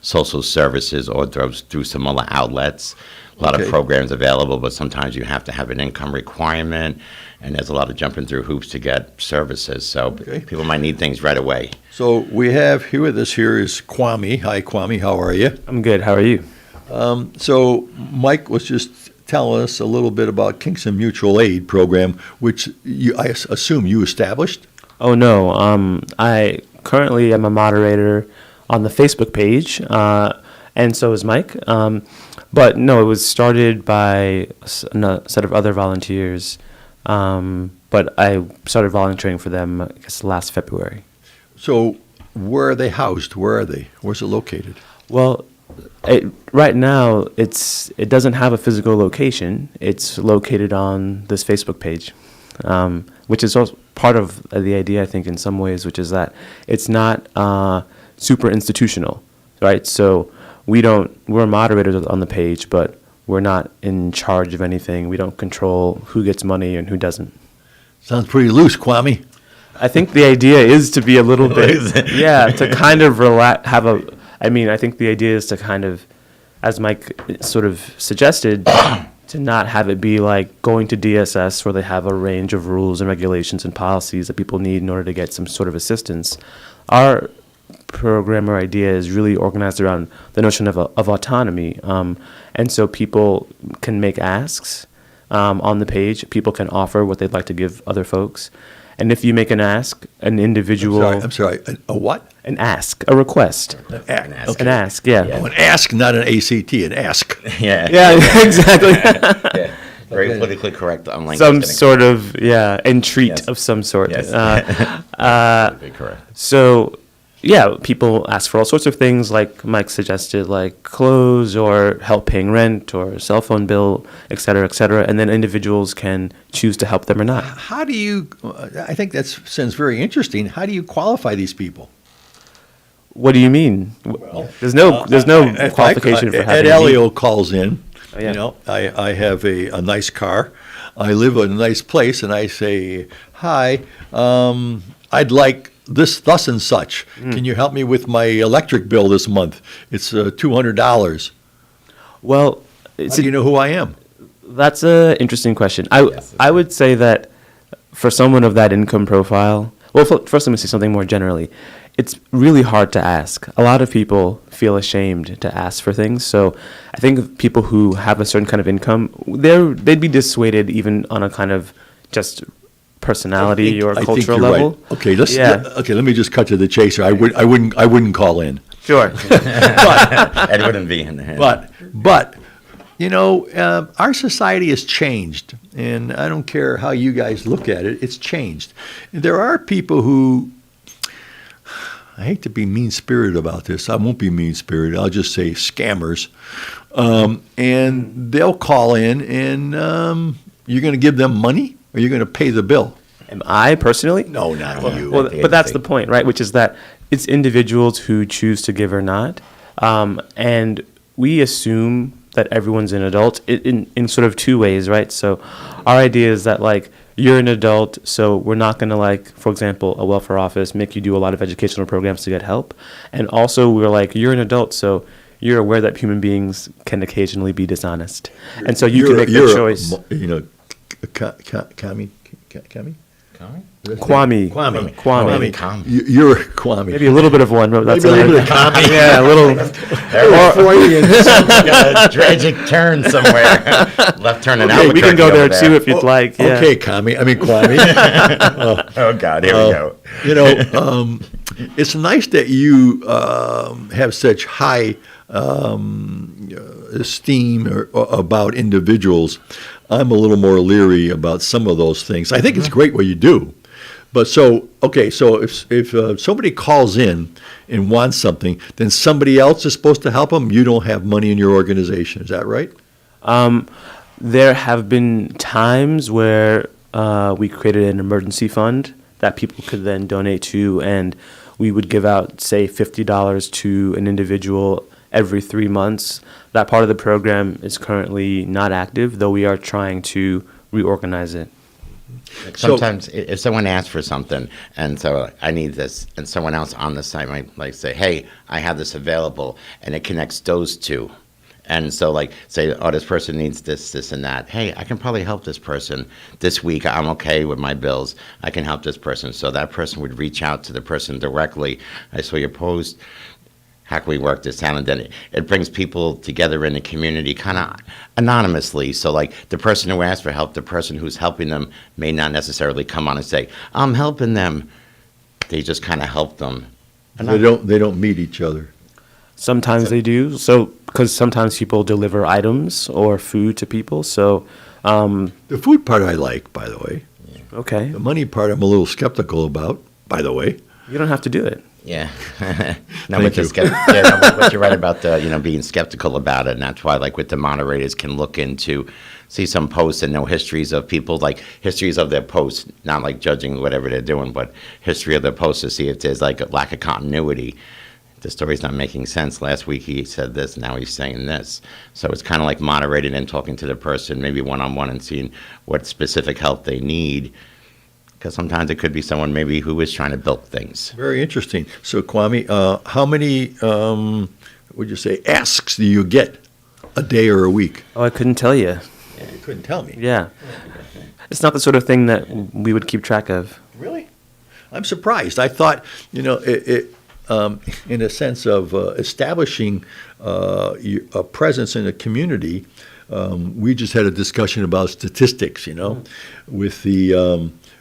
social services or through some other outlets. A lot of programs available, but sometimes you have to have an income requirement, and there's a lot of jumping through hoops to get services. So people might need things right away. So we have here with us here is Kwame. Hi, Kwame. How are you? I'm good. How are you? So Mike was just telling us a little bit about Kingston Mutual Aid Program, which I assume you established? Oh, no. I currently am a moderator on the Facebook page, and so is Mike. But no, it was started by a set of other volunteers, but I started volunteering for them, I guess, last February. So where are they housed? Where are they? Where's it located? Well, right now, it doesn't have a physical location. It's located on this Facebook page, which is also part of the idea, I think, in some ways, which is that it's not super institutional, right? So we're moderators on the page, but we're not in charge of anything. We don't control who gets money and who doesn't. Sounds pretty loose, Kwame. I think the idea is to be a little bit, to kind of I think the idea is to kind of, as Mike sort of suggested, to not have it be like going to DSS where they have a range of rules and regulations and policies that people need in order to get some sort of assistance. Our program or idea is really organized around the notion of autonomy. And so people can make asks on the page. People can offer what they'd like to give other folks. And if you make an ask, an individual... I'm sorry, a what? An ask, a request. An ask. Okay. An ask, yeah. Oh, an ask, not an ACT, an ask. Yeah, exactly. Very politically correct. Some sort of, entreat of some sort. Yes. Correct. So, people ask for all sorts of things, like Mike suggested, like clothes or help paying rent or cell phone bill, et cetera, and then individuals can choose to help them or not. How do you, I think that sounds very interesting, how do you qualify these people? What do you mean? There's no qualification for having Ed Elio calls in, Oh, yeah. you know, I have a nice car, I live in a nice place, and I say, hi, I'd like this, thus and such. Can you help me with my electric bill this month? It's $200. Well, how do you know who I am? That's an interesting question. I would say that for someone of that income profile, well, first let me say something more generally. It's really hard to ask. A lot of people feel ashamed to ask for things. So I think people who have a certain kind of income, they'd be dissuaded even on a kind of just personality or cultural level. Right. Okay, let me just cut to the chase here. I wouldn't call in. Sure. Ed wouldn't be in there. But you know, our society has changed, and I don't care how you guys look at it, it's changed. There are people who, I hate to be mean-spirited about this, I won't be mean-spirited, I'll just say scammers, and they'll call in, and you're going to give them money, or you're going to pay the bill? Am I personally? No, not you. Well, but that's the point, right? Which is that it's individuals who choose to give or not, and we assume that everyone's an adult in sort of two ways, right? So our idea is that, like, you're an adult, so we're not going to, like, for example, a welfare office, make you do a lot of educational programs to get help. And also we're like, you're an adult, so you're aware that human beings can occasionally be dishonest. And so you can make the choice. Kwame. You're Kwame. Maybe a little bit of one. But that's maybe a little bit of Kwame. Yeah, a little. Tragic turn somewhere. Left turn and out. We can go there too if you'd like. Yeah. Okay, Kwame. Oh God, here we go. You know, it's nice that you have such high esteem about individuals. I'm a little more leery about some of those things. I think it's great what you do. But so if somebody calls in and wants something, then somebody else is supposed to help them? You don't have money in your organization. Is that right? There have been times where we created an emergency fund that people could then donate to, and we would give out, say, $50 to an individual every 3 months. that part of the program is currently not active, though we are trying to reorganize it. Sometimes if someone asks for something, and so I need this, and someone else on the site might like say, hey, I have this available, and it connects those two. And so like say, oh, this person needs this, this, and that. Hey, I can probably help this person this week. I'm okay with my bills. I can help this person. So that person would reach out to the person directly. I saw your post. How can we work this out? And then it brings people together in the community kind of anonymously. So like the person who asked for help, the person who's helping them may not necessarily come on and say, I'm helping them. They just kind of help them. And They don't meet each other. Sometimes they do. So because sometimes people deliver items or food to people. So the food part I like, by the way. Okay. The money part I'm a little skeptical about, by the way. You don't have to do it. Yeah. No, but you're right about the, being skeptical about it. And that's why, like, with the moderators can look into, see some posts and know histories of people, like histories of their posts, not like judging whatever they're doing, but history of their posts to see if there's like a lack of continuity. The story's not making sense. Last week he said this, now he's saying this. So it's kind of like moderating and talking to the person, maybe one-on-one, and seeing what specific help they need. Because sometimes it could be someone maybe who is trying to build things. Very interesting. So, Kwame, how many, would you say, asks do you get a day or a week? Oh, I couldn't tell you. Yeah, you couldn't tell me. Yeah. It's not the sort of thing that we would keep track of. Really? I'm surprised. I thought, in a sense of establishing a presence in a community, we just had a discussion about statistics,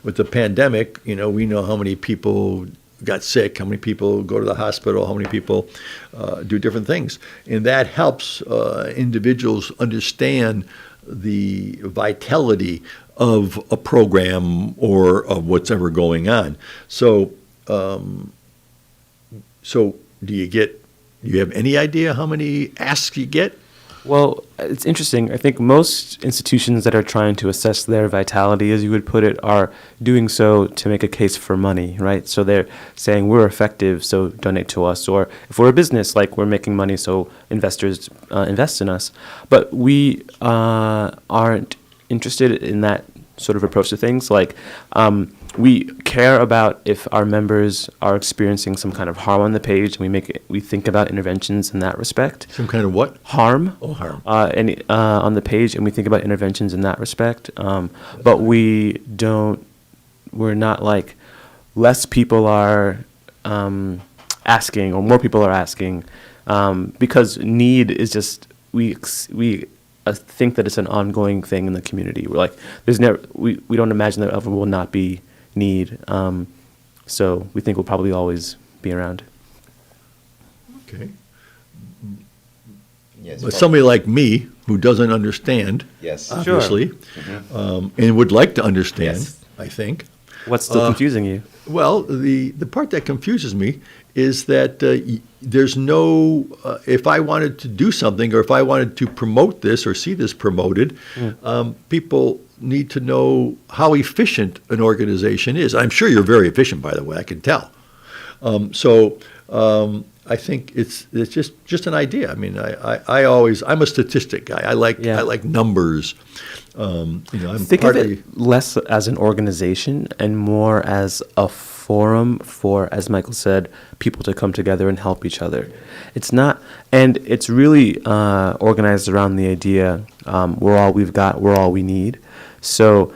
with the pandemic, we know how many people got sick, how many people go to the hospital, how many people do different things. And that helps individuals understand the vitality of a program or of what's ever going on. So, do you have any idea how many asks you get? Well, it's interesting. I think most institutions that are trying to assess their vitality, as you would put it, are doing so to make a case for money, right? So they're saying we're effective, so donate to us. Or if we're a business, like we're making money, so investors invest in us. But we aren't interested in that sort of approach to things. Like we care about if our members are experiencing some kind of harm on the page, and we think about interventions in that respect. Some kind of what? Harm. Oh, harm. On the page, and we think about interventions in that respect. But we're not like less people are asking or more people are asking because need is just we think that it's an ongoing thing in the community. We're like we don't imagine there ever will not be need, so we think we'll probably always be around. Okay. Yes, but somebody like me who doesn't understand, yes, obviously, sure. And would like to understand, yes. I think. What's still confusing you? Well, the part that confuses me is that there's no, if I wanted to do something or if I wanted to promote this or see this promoted, people need to know how efficient an organization is. I'm sure you're very efficient, by the way, I can tell. I think it's just an idea. I mean, I'm a statistic guy. I like numbers. I'm think of it less as an organization and more as a forum for, as Michael said, people to come together and help each other. It's not, and it's really organized around the idea we're all we've got, we're all we need. So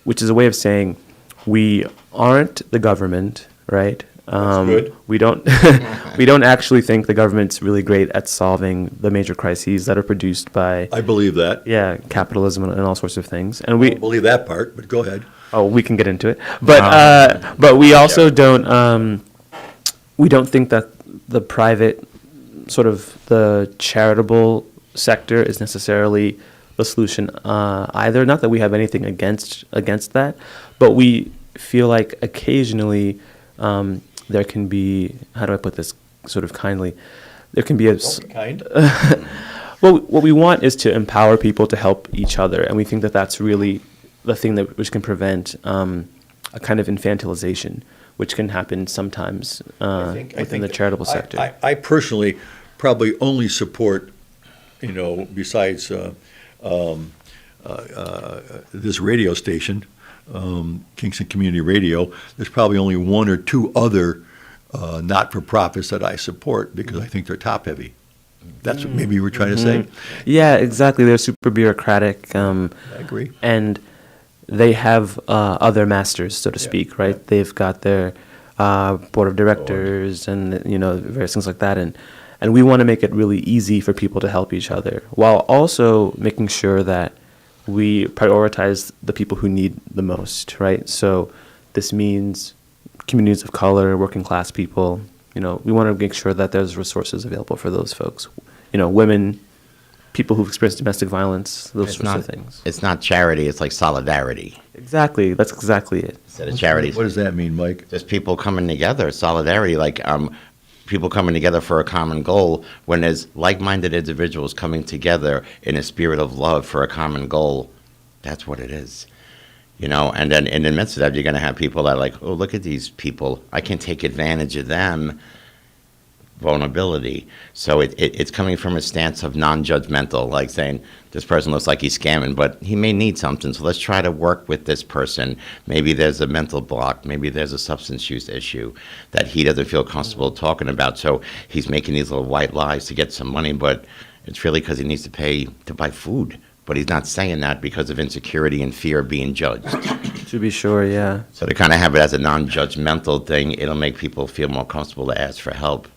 which is a way of saying we aren't the government, right? That's good. We don't actually think the government's really great at solving the major crises that are produced by. I believe that. Yeah, capitalism and all sorts of things, and I don't believe that part, but go ahead. Oh, we can get into it, but we also don't. We don't think that the private, sort of the charitable sector, is necessarily the solution either. Not that we have anything against that, but we feel like occasionally. There can be, how do I put this sort of kindly? There can be a... Don't be kind. Well, what we want is to empower people to help each other, and we think that that's really the thing which can prevent a kind of infantilization, which can happen sometimes within the charitable sector. I personally probably only support besides this radio station, Kingston Community Radio, there's probably only one or two other not-for-profits that I support because I think they're top-heavy. That's what maybe you were trying to say? Yeah, exactly. They're super bureaucratic. I agree. And they have other masters, so to speak, right? Yeah. They've got their board of directors and, various things like that. And we want to make it really easy for people to help each other while also making sure that we prioritize the people who need the most, right? So this means communities of color, working class people. We want to make sure that there's resources available for those folks. Women, people who've experienced domestic violence, those sorts of things. It's not charity, it's like solidarity. Exactly, that's exactly it. Instead of charities. What does that mean, Mike? Just people coming together, solidarity, like people coming together for a common goal when there's like-minded individuals coming together in a spirit of love for a common goal. That's what it is. And then in the midst of that, you're going to have people that are like, oh, look at these people. I can take advantage of them. Vulnerability. So it's coming from a stance of non-judgmental, like saying, this person looks like he's scamming, but he may need something, so let's try to work with this person. Maybe there's a mental block. Maybe there's a substance use issue that he doesn't feel comfortable talking about. So he's making these little white lies to get some money, but it's really because he needs to pay to buy food. But he's not saying that because of insecurity and fear of being judged. To be sure, yeah. So to kind of have it as a non-judgmental thing, it'll make people feel more comfortable to ask for help.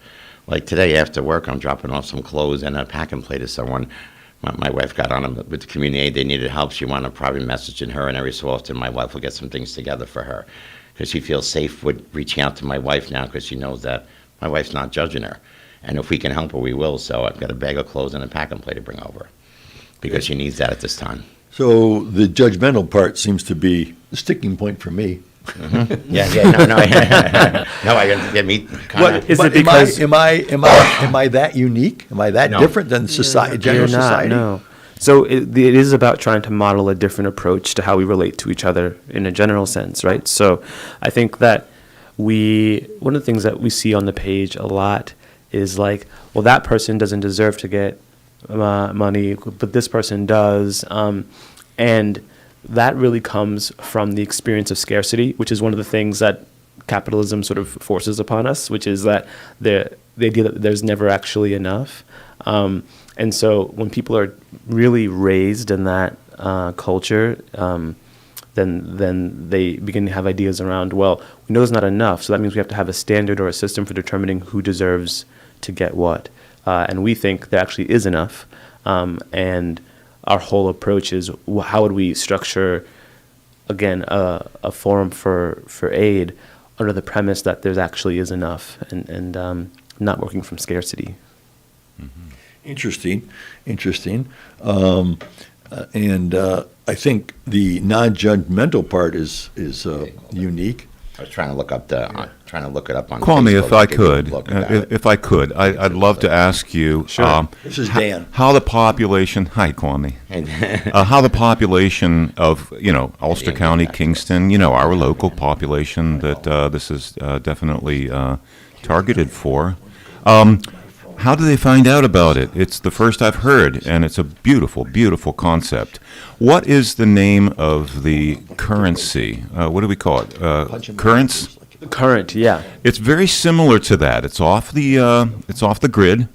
Like today after work, I'm dropping off some clothes and a packing plate to someone. My wife got on with the community aid. They needed help. She wanted a private message in her, and every so often my wife will get some things together for her because she feels safe with reaching out to my wife now because she knows that my wife's not judging her. And if we can help her, we will. So I've got a bag of clothes and a packing plate to bring over because she needs that at this time. So the judgmental part seems to be the sticking point for me. Mm-hmm. No, I get me. What is it? Because am I that unique? Am I that different than society? General society? No. So it is about trying to model a different approach to how we relate to each other in a general sense, right? So I think that one of the things that we see on the page a lot is like, well, that person doesn't deserve to get money, but this person does, and that really comes from the experience of scarcity, which is one of the things that capitalism sort of forces upon us, which is that the idea that there's never actually enough. And so when people are really raised in that culture, then they begin to have ideas around, well, we know there's not enough, so that means we have to have a standard or a system for determining who deserves to get what. And we think there actually is enough. And our whole approach is how would we structure, again, a forum for aid under the premise that there actually is enough and not working from scarcity. Mm-hmm. Interesting. And I think the non-judgmental part is unique. I was trying to look up it up on Kwame, Facebook. if I could, I'd love to ask you. Sure. This is Dan. How the population? Hi, Kwame. How the population of Ulster County, Kingston, our local population that this is definitely targeted for. How do they find out about it? It's the first I've heard, and it's a beautiful, beautiful concept. What is the name of the currency? What do we call it? Currents? Current, yeah. It's very similar to that. It's off the grid,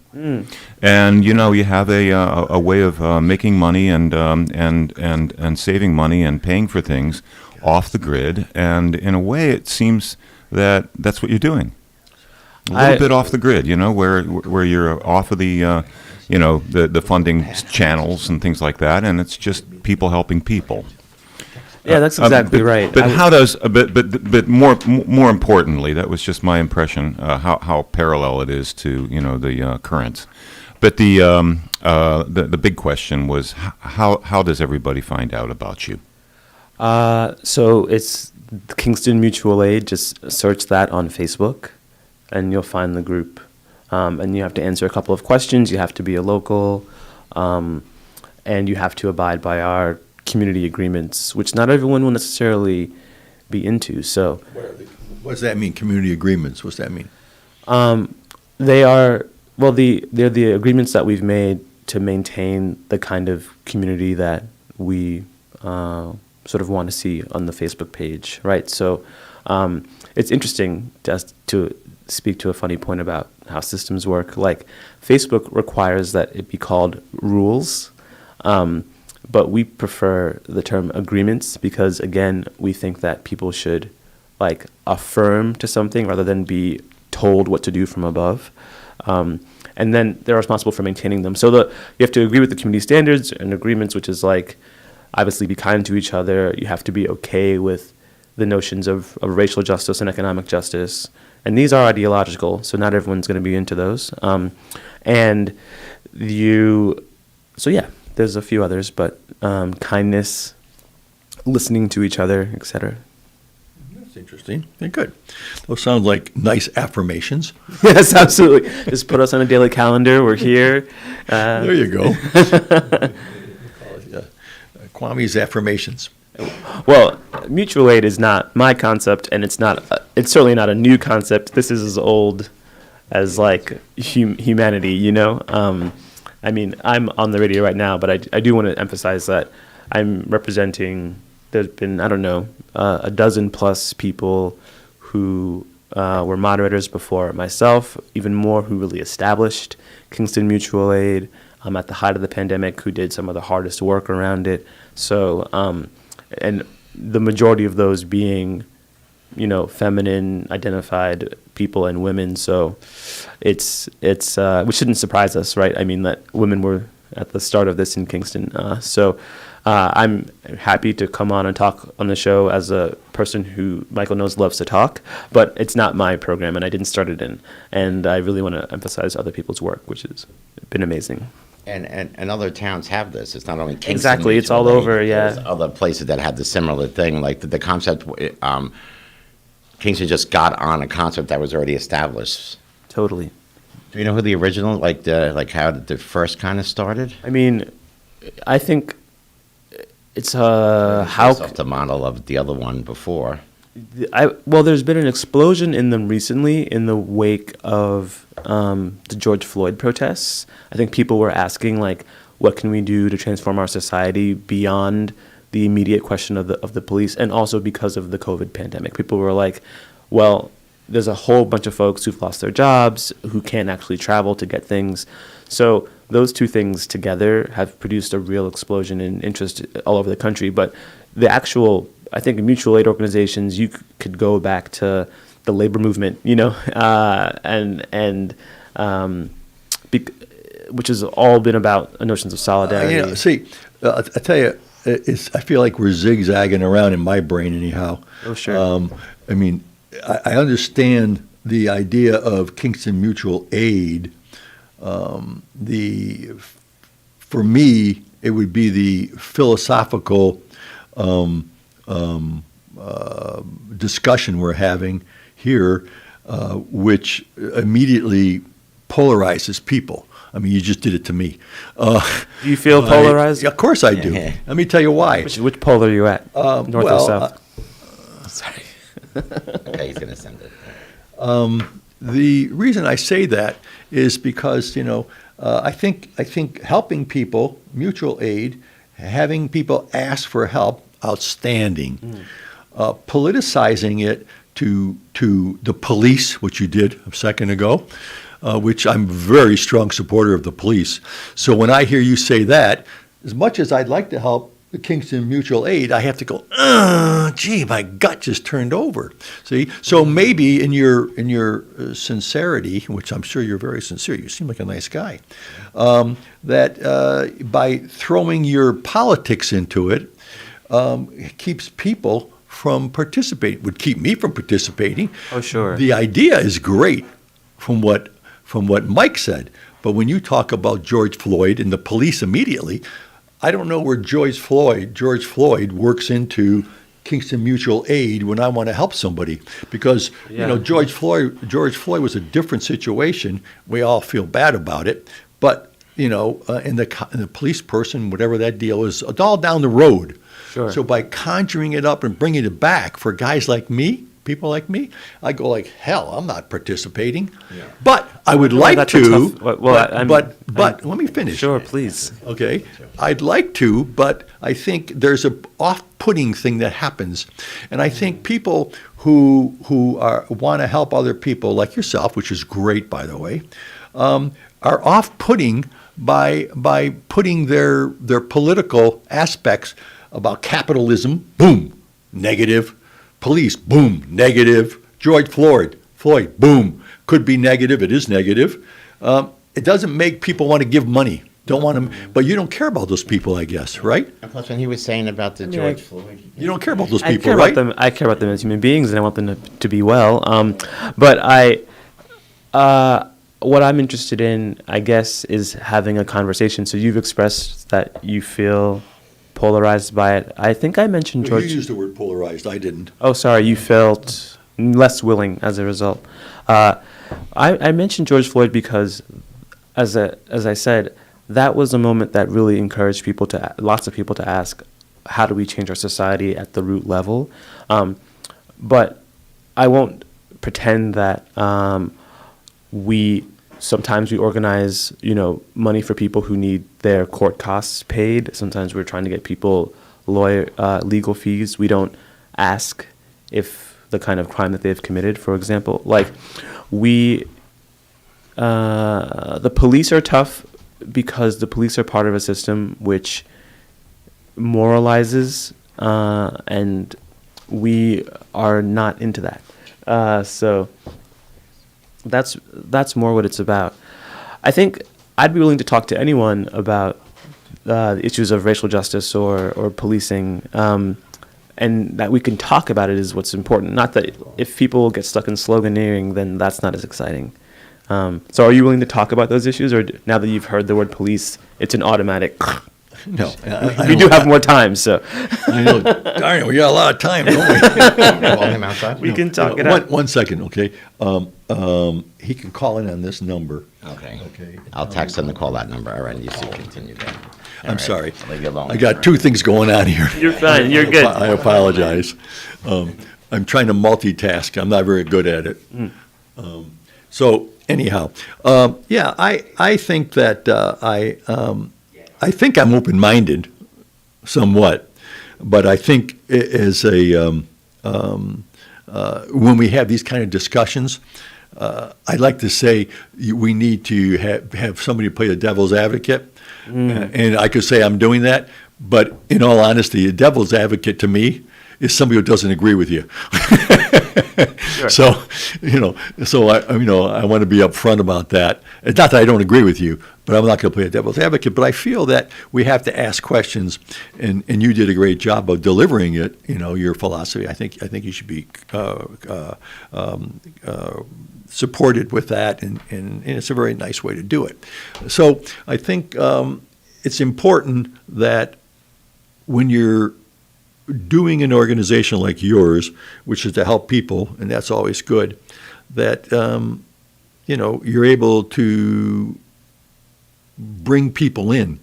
and you have a way of making money and saving money and paying for things off the grid. And in a way, it seems that that's what you're doing. A little bit off the grid, where you're off of the, the funding channels and things like that, and it's just people helping people. Yeah, that's exactly right. But how does? But more importantly, that was just my impression. How parallel it is to the currents. But the big question was how does everybody find out about you? So it's Kingston Mutual Aid. Just search that on Facebook, and you'll find the group. And you have to answer a couple of questions. You have to be a local, and you have to abide by our community agreements, which not everyone will necessarily be into. So, what does that mean? Community agreements. What's that mean? They're the agreements that we've made to maintain the kind of community that we sort of want to see on the Facebook page, right? So it's interesting to speak to a funny point about how systems work. Like, Facebook requires that it be called rules, but we prefer the term agreements because, again, we think that people should like affirm to something rather than be told what to do from above. And then they're responsible for maintaining them. So you have to agree with the community standards and agreements, which is like, obviously be kind to each other. You have to be okay with the notions of racial justice and economic justice. And these are ideological, so not everyone's going to be into those. So yeah, there's a few others, but kindness, listening to each other, etc. That's interesting. Yeah, good. Those sound like nice affirmations. Yes, absolutely. Just put us on a daily calendar. We're here. There you go. Kwame's affirmations. Well, mutual aid is not my concept, and it's certainly not a new concept. This is as old as like humanity, you know. I mean, I'm on the radio right now, but I do want to emphasize that I'm representing. There's been, I don't know, a dozen plus people who were moderators before myself, even more who really established Kingston Mutual Aid at the height of the pandemic, who did some of the hardest work around it. So, and the majority of those being, you know, feminine identified people and women. So it's which shouldn't surprise us, right? I mean, that women were at the start of this in Kingston. I'm happy to come on and talk on the show as a person who Michael knows loves to talk, but it's not my program, and I didn't start it in. And I really want to emphasize other people's work, which has been amazing. And other towns have this. It's not only Kingston. Exactly, it's all over, yeah. There's other places that have the similar thing, like the concept. Kingston just got on a concept that was already established. Totally. Do you know who the original, how the first kind of started? I mean, I think it's off the model of the other one before. Well, there's been an explosion in them recently in the wake of the George Floyd protests. I think people were asking, like, what can we do to transform our society beyond the immediate question of the police, and also because of the COVID pandemic. People were like, well, there's a whole bunch of folks who've lost their jobs, who can't actually travel to get things. So those two things together have produced a real explosion in interest all over the country. But the actual, I think, mutual aid organizations, you could go back to the labor movement, you know, which has all been about notions of solidarity. I tell you, I feel like we're zigzagging around in my brain anyhow. Oh, sure. I mean, I understand the idea of Kingston Mutual Aid. For me, it would be the philosophical discussion we're having here, which immediately polarizes people. I mean, you just did it to me. Do you feel polarized? Of course I do. Let me tell you why. Which pole are you at? North or south? Sorry. Okay, he's going to send it. The reason I say that is because, you know, I think helping people, mutual aid, having people ask for help, outstanding. Politicizing it to the police, which you did a second ago, which I'm a very strong supporter of the police. So when I hear you say that, as much as I'd like to help the Kingston Mutual Aid, I have to go, gee, my gut just turned over. See? So maybe in your sincerity, which I'm sure you're very sincere, you seem like a nice guy, that by throwing your politics into it, it keeps people from participating, would keep me from participating. Oh, sure. The idea is great from what Mike said, but when you talk about George Floyd and the police immediately, I don't know where George Floyd works into Kingston Mutual Aid when I want to help somebody, because you know George Floyd was a different situation. We all feel bad about it, but you know, in the police person, whatever that deal is, it's all down the road. Sure. So by conjuring it up and bringing it back for guys like me, people like me, I go like, hell, I'm not participating. But I would like that's a to. tough- but let me finish. Sure, please. Okay, I'd like to, but I think there's a off-putting thing that happens, and I think people who want to help other people, like yourself, which is great, by the way, are off-putting by putting their political aspects about capitalism, boom, negative, police, boom, negative, George Floyd, boom, could be negative, it is negative. It doesn't make people want to give money. Don't want them, but you don't care about those people, I guess, right? And plus, when he was saying about the George Floyd, you don't care about those I people, care right? about them. I care about them as human beings, and I want them to be well. But what I'm interested in, I guess, is having a conversation. So you've expressed that you feel polarized by it. I think I mentioned Well, George. you used the word polarized. I didn't. Oh, sorry. You felt less willing as a result. I mentioned George Floyd because, as I said, that was a moment that really encouraged lots of people to ask, how do we change our society at the root level? But I won't pretend that sometimes we organize, money for people who need their court costs paid. Sometimes we're trying to get people legal fees. We don't ask if the kind of crime that they've committed, for example. Like, the police are tough because the police are part of a system which moralizes, and we are not into that. So that's more what it's about. I think I'd be willing to talk to anyone about the issues of racial justice or policing, and that we can talk about it is what's important. Not that if people get stuck in sloganeering, then that's not as exciting. So are you willing to talk about those issues, or now that you've heard the word police, it's an automatic? No. We do have more time, so. I know. Darn it, we got a lot of time, don't we? call him outside. We can talk it out. One second, okay? He can call in on this number. Okay. Okay. I'll text him to call that number. All right, you see, continue that. All I'm right, sorry. I'll leave you alone. I got two things going on here. You're fine. You're good. I apologize. I'm trying to multitask. I'm not very good at it. So anyhow, yeah, I think that I think I'm open-minded, somewhat, but I think as when we have these kind of discussions, I'd like to say we need to have somebody play the devil's advocate, and I could say I'm doing that, but in all honesty, the devil's advocate to me is somebody who doesn't agree with you. Sure. So I want to be upfront about that. It's not that I don't agree with you, but I'm not going to play a devil's advocate. But I feel that we have to ask questions, and you did a great job of delivering it. Your philosophy. I think you should be supported with that, and it's a very nice way to do it. So I think it's important that when you're doing an organization like yours, which is to help people, and that's always good, that you're able to bring people in.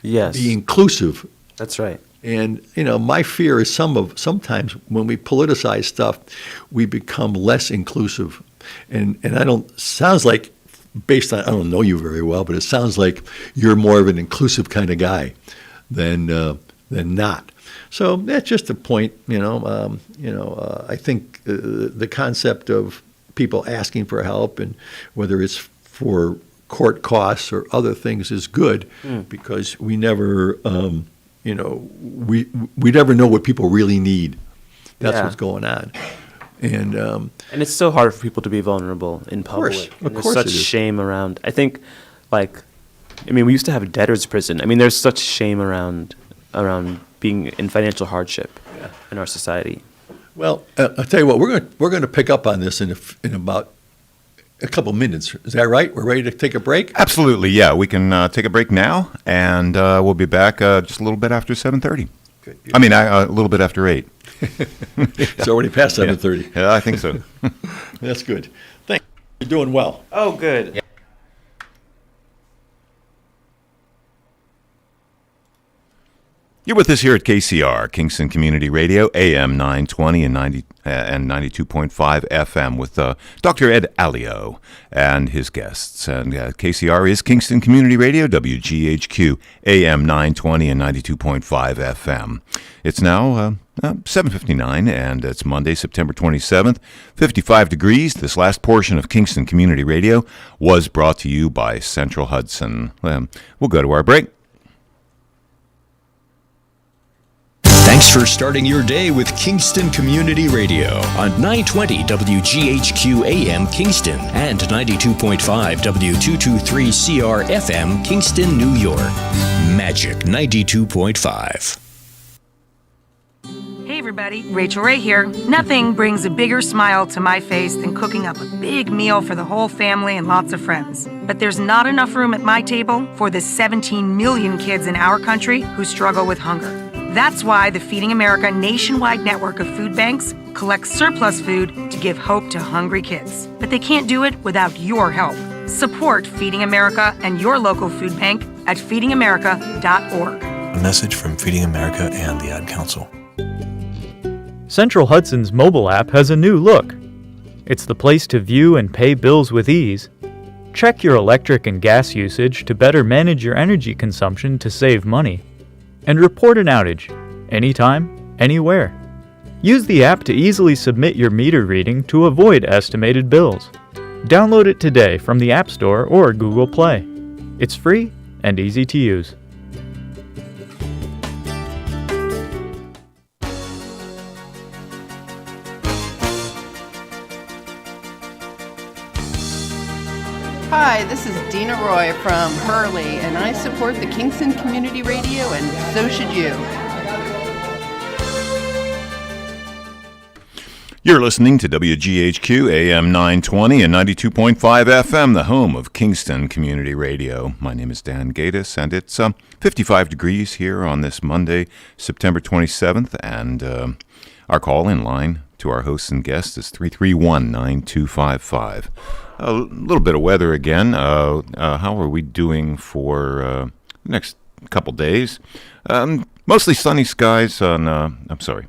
Yes. Be inclusive. That's right. And my fear is sometimes when we politicize stuff, we become less inclusive. And sounds like, based on, I don't know you very well, but it sounds like you're more of an inclusive kind of guy than not. So that's just a point, I think the concept of people asking for help, and whether it's for court costs or other things, is good, because we never, we never know what people really need. That's what's going on. And it's so hard for people to be vulnerable in public. Of There's course such it is. shame around. I think, we used to have a debtor's prison. There's such shame around being in financial hardship in our society. Well, I'll tell you what, we're going to pick up on this in about a couple minutes. Is that right? We're ready to take a break? Absolutely, yeah. We can take a break now, and we'll be back just a little bit after 7:30. Good. A little bit after 8. It's already past 7:30. Yeah, I think so. That's good. Thanks. You're doing well. Oh, good. You're with us here at KCR, Kingston Community Radio, AM 920 and 92.5 FM with Dr. Ed Alio and his guests. And KCR is Kingston Community Radio, WGHQ, AM 920 and 92.5 FM. It's now 7:59, and it's Monday, September 27th, 55 degrees. This last portion of Kingston Community Radio was brought to you by Central Hudson. We'll go to our break. Thanks for starting your day with Kingston Community Radio on 920 WGHQ AM Kingston and 92.5 W223CR FM Kingston, New York. Magic 92.5. Hey everybody, Rachel Ray here. Nothing brings a bigger smile to my face than cooking up a big meal for the whole family and lots of friends. But there's not enough room at my table for the 17 million kids in our country who struggle with hunger. That's why the Feeding America nationwide network of food banks collects surplus food to give hope to hungry kids. But they can't do it without your help. Support Feeding America and your local food bank at feedingamerica.org. A message from Feeding America and the Ad Council. Central Hudson's mobile app has a new look. It's the place to view and pay bills with ease. Check your electric and gas usage to better manage your energy consumption to save money. And report an outage, anytime, anywhere. Use the app to easily submit your meter reading to avoid estimated bills. Download it today from the App Store or Google Play. It's free and easy to use. Hi, this is Dina Roy from Hurley, and I support the Kingston Community Radio, and so should you. You're listening to WGHQ AM 920 and 92.5 FM, the home of Kingston Community Radio. My name is Dan Gatis, and it's 55 degrees here on this Monday, September 27th, and our call-in line to our hosts and guests is 331-9255. A little bit of weather again. How are we doing for the next couple days? Mostly sunny skies on, going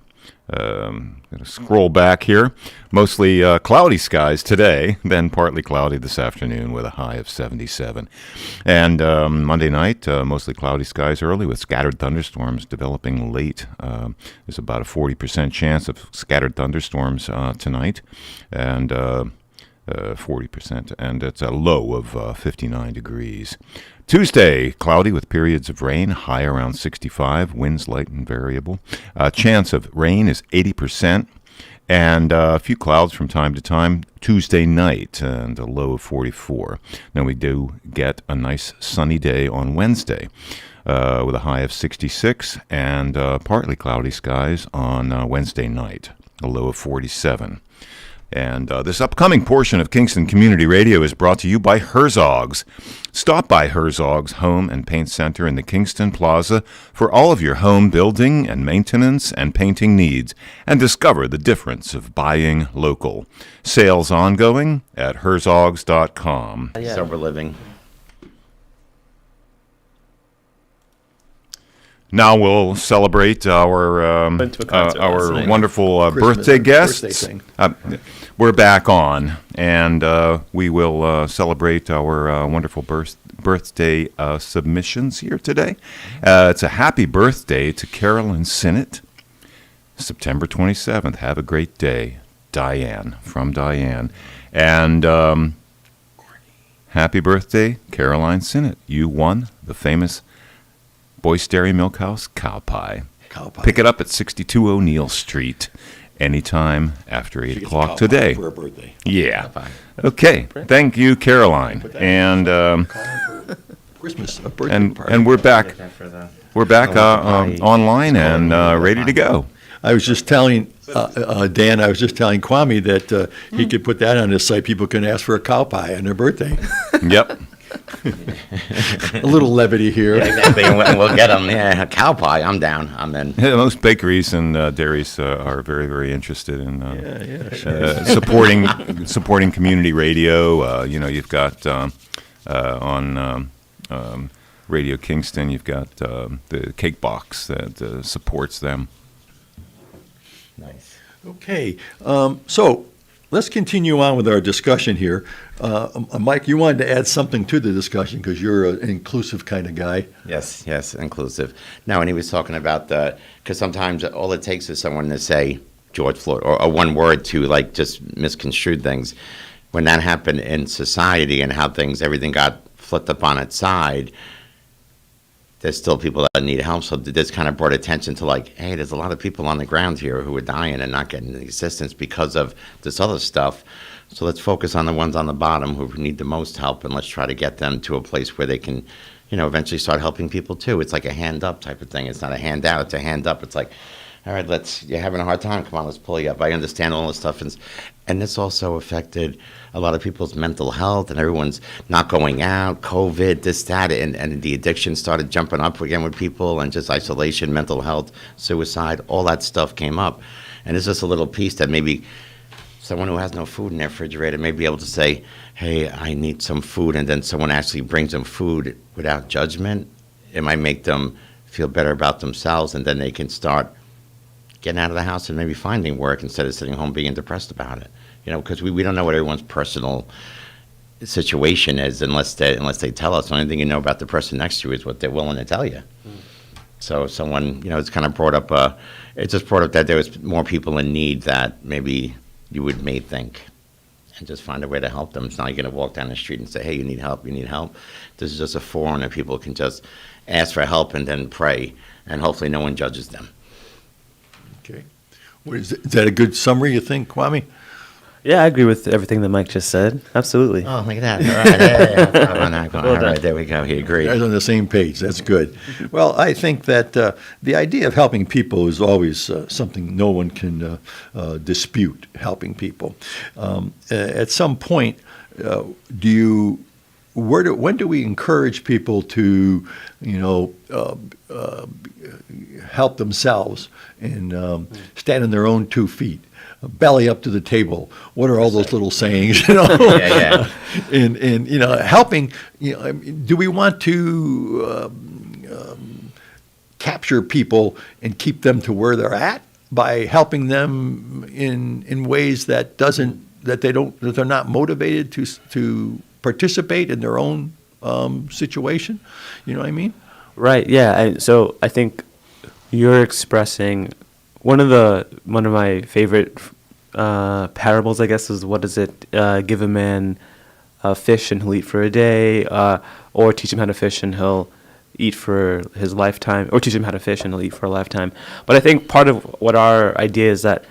to scroll back here. Mostly cloudy skies today, then partly cloudy this afternoon with a high of 77. And Monday night, mostly cloudy skies early with scattered thunderstorms developing late. There's about a 40% chance of scattered thunderstorms tonight. And 40%, and it's a low of 59 degrees. Tuesday, cloudy with periods of rain, high around 65, winds light and variable. Chance of rain is 80%, and a few clouds from time to time. Tuesday night, and a low of 44. Now we do get a nice sunny day on Wednesday, with a high of 66, and partly cloudy skies on Wednesday night, a low of 47. And this upcoming portion of Kingston Community Radio is brought to you by Herzog's. Stop by Herzog's Home and Paint Center in the Kingston Plaza for all of your home building and maintenance and painting needs, and discover the difference of buying local. Sales ongoing at herzogs.com. Sober living. Now we'll celebrate our wonderful birthday guests. We're back on, and we will celebrate our wonderful birthday submissions here today. It's a happy birthday to Carolyn Sinnott, September 27th. Have a great day, Diane, from Diane. And happy birthday, Caroline Sinnott. You won the famous Boyce Dairy Milk House cow pie. Pick it up at 62 O'Neill Street anytime after 8 o'clock today. For her birthday. Yeah. Okay. Thank you, Caroline. And Christmas, a birthday party. and we're back. We're back online and ready to go. I was just telling Dan, I was just telling Kwame that he could put that on his site. People can ask for a cow pie on their birthday. Yep. A little levity here. Yeah, exactly. And we'll get them. Yeah, cow pie. I'm down. I'm in. Yeah, most bakeries and dairies are very, very interested in supporting community radio. You've got on Radio Kingston. You've got the Cake Box that supports them. Nice. Okay, so let's continue on with our discussion here. Mike, you wanted to add something to the discussion because you're an inclusive kind of guy. Yes, inclusive. No, and he was talking about because sometimes all it takes is someone to say George Floyd or one word to like just misconstrue things. When that happened in society and how everything got flipped up on its side, there's still people that need help. So this kind of brought attention to like, hey, there's a lot of people on the ground here who are dying and not getting the assistance because of this other stuff. So let's focus on the ones on the bottom who need the most help, and let's try to get them to a place where they can, eventually start helping people too. It's like a hand up type of thing. It's not a hand out, it's a hand up. It's like, all right, you're having a hard time. Come on, let's pull you up. I understand all this stuff. And this also affected a lot of people's mental health, and everyone's not going out, COVID, this, that, and the addiction started jumping up again with people, and just isolation, mental health, suicide, all that stuff came up. And it's just a little piece that maybe someone who has no food in their refrigerator may be able to say, hey, I need some food, and then someone actually brings them food without judgment. It might make them feel better about themselves, and then they can start getting out of the house and maybe finding work instead of sitting home being depressed about it. Because we don't know what everyone's personal situation is unless they tell us. The only thing you know about the person next to you is what they're willing to tell you. So someone, it's kind of brought up that there was more people in need that maybe you may think, and just find a way to help them. It's not like you're going to walk down the street and say, hey, you need help. This is just a forum that people can just ask for help and then pray, and hopefully no one judges them. Okay. Is that a good summary, you think, Kwame? Yeah, I agree with everything that Mike just said. Absolutely. Oh, look at that. All right, all right, there we go. He agreed. Guys on the same page. That's good. Well, I think that the idea of helping people is always something no one can dispute, helping people. At some point, when do we encourage people to, help themselves and stand on their own 2 feet? Belly up to the table. What are all those little sayings? Yeah. And helping. Do we want to capture people and keep them to where they're at by helping them in ways that they're not motivated to participate in their own situation? You know what I mean? Right. Yeah. So I think you're expressing one of my favorite parables, I guess, is what is it? Give a man a fish and he'll eat for a day, or teach him how to fish and he'll eat for his lifetime, or teach him how to fish and he'll eat for a lifetime. But I think part of what our idea is that,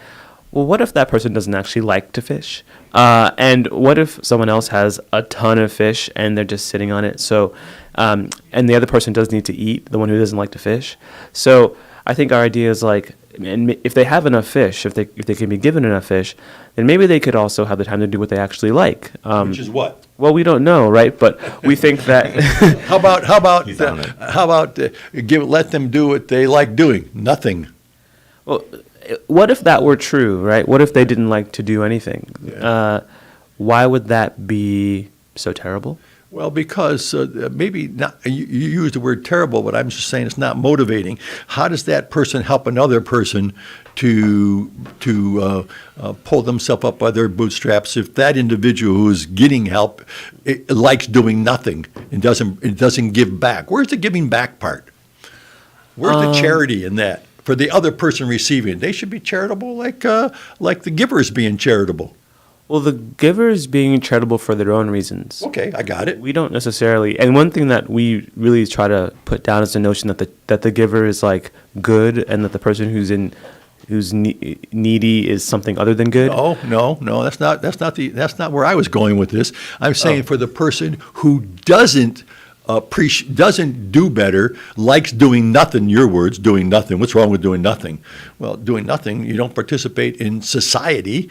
well, what if that person doesn't actually like to fish? And what if someone else has a ton of fish and they're just sitting on it? So, and the other person does need to eat, the one who doesn't like to fish. So I think our idea is like, and if they have enough fish, if they can be given enough fish, then maybe they could also have the time to do what they actually like. Which is what? Well, we don't know, right? But we think that. How about let them do what they like doing? Nothing. Well, what if that were true, right? What if they didn't like to do anything? Yeah. Why would that be so terrible? Well, because maybe not. You use the word terrible, but I'm just saying it's not motivating. How does that person help another person to pull themselves up by their bootstraps if that individual who is getting help likes doing nothing and doesn't give back? Where's the giving back part? Where's the charity in that for the other person receiving? They should be charitable, like the giver is being charitable. Well, the giver is being charitable for their own reasons. Okay, I got it. We don't necessarily, and one thing that we really try to put down is the notion that the giver is like good, and that the person who's needy is something other than good. No, that's not where I was going with this. I'm saying for the person who doesn't do better, likes doing nothing. Your words, doing nothing. What's wrong with doing nothing? Well, doing nothing, you don't participate in society.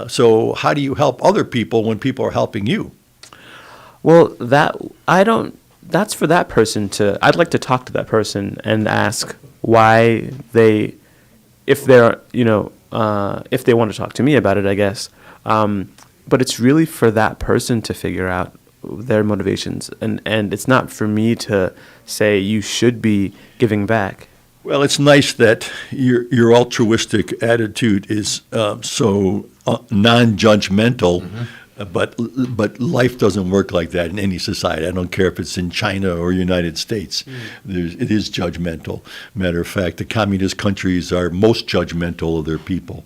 So how do you help other people when people are helping you? Well, that's for that person to. I'd like to talk to that person and ask why if they want to talk to me about it, I guess. But it's really for that person to figure out their motivations, and it's not for me to say you should be giving back. Well, it's nice that your altruistic attitude is so non-judgmental, but life doesn't work like that in any society. I don't care if it's in China or United States. It is judgmental. Matter of fact, the communist countries are most judgmental of their people.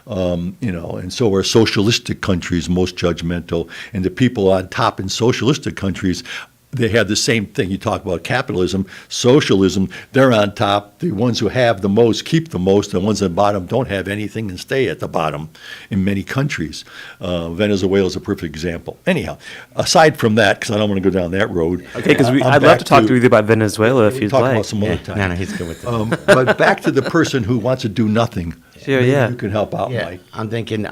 And so are socialistic countries most judgmental. And the people on top in socialistic countries, they have the same thing. You talk about capitalism, socialism, they're on top. The ones who have the most keep the most. The ones at the bottom don't have anything and stay at the bottom in many countries. Venezuela is a perfect example. Anyhow, aside from that, because I don't want to go down that road. Okay, because I'd love to talk to you about Venezuela if you'd talk like. about some other time. No, he's good with that. But back to the person who wants to do nothing. Sure, Maybe yeah. You can help out, Mike. I'm thinking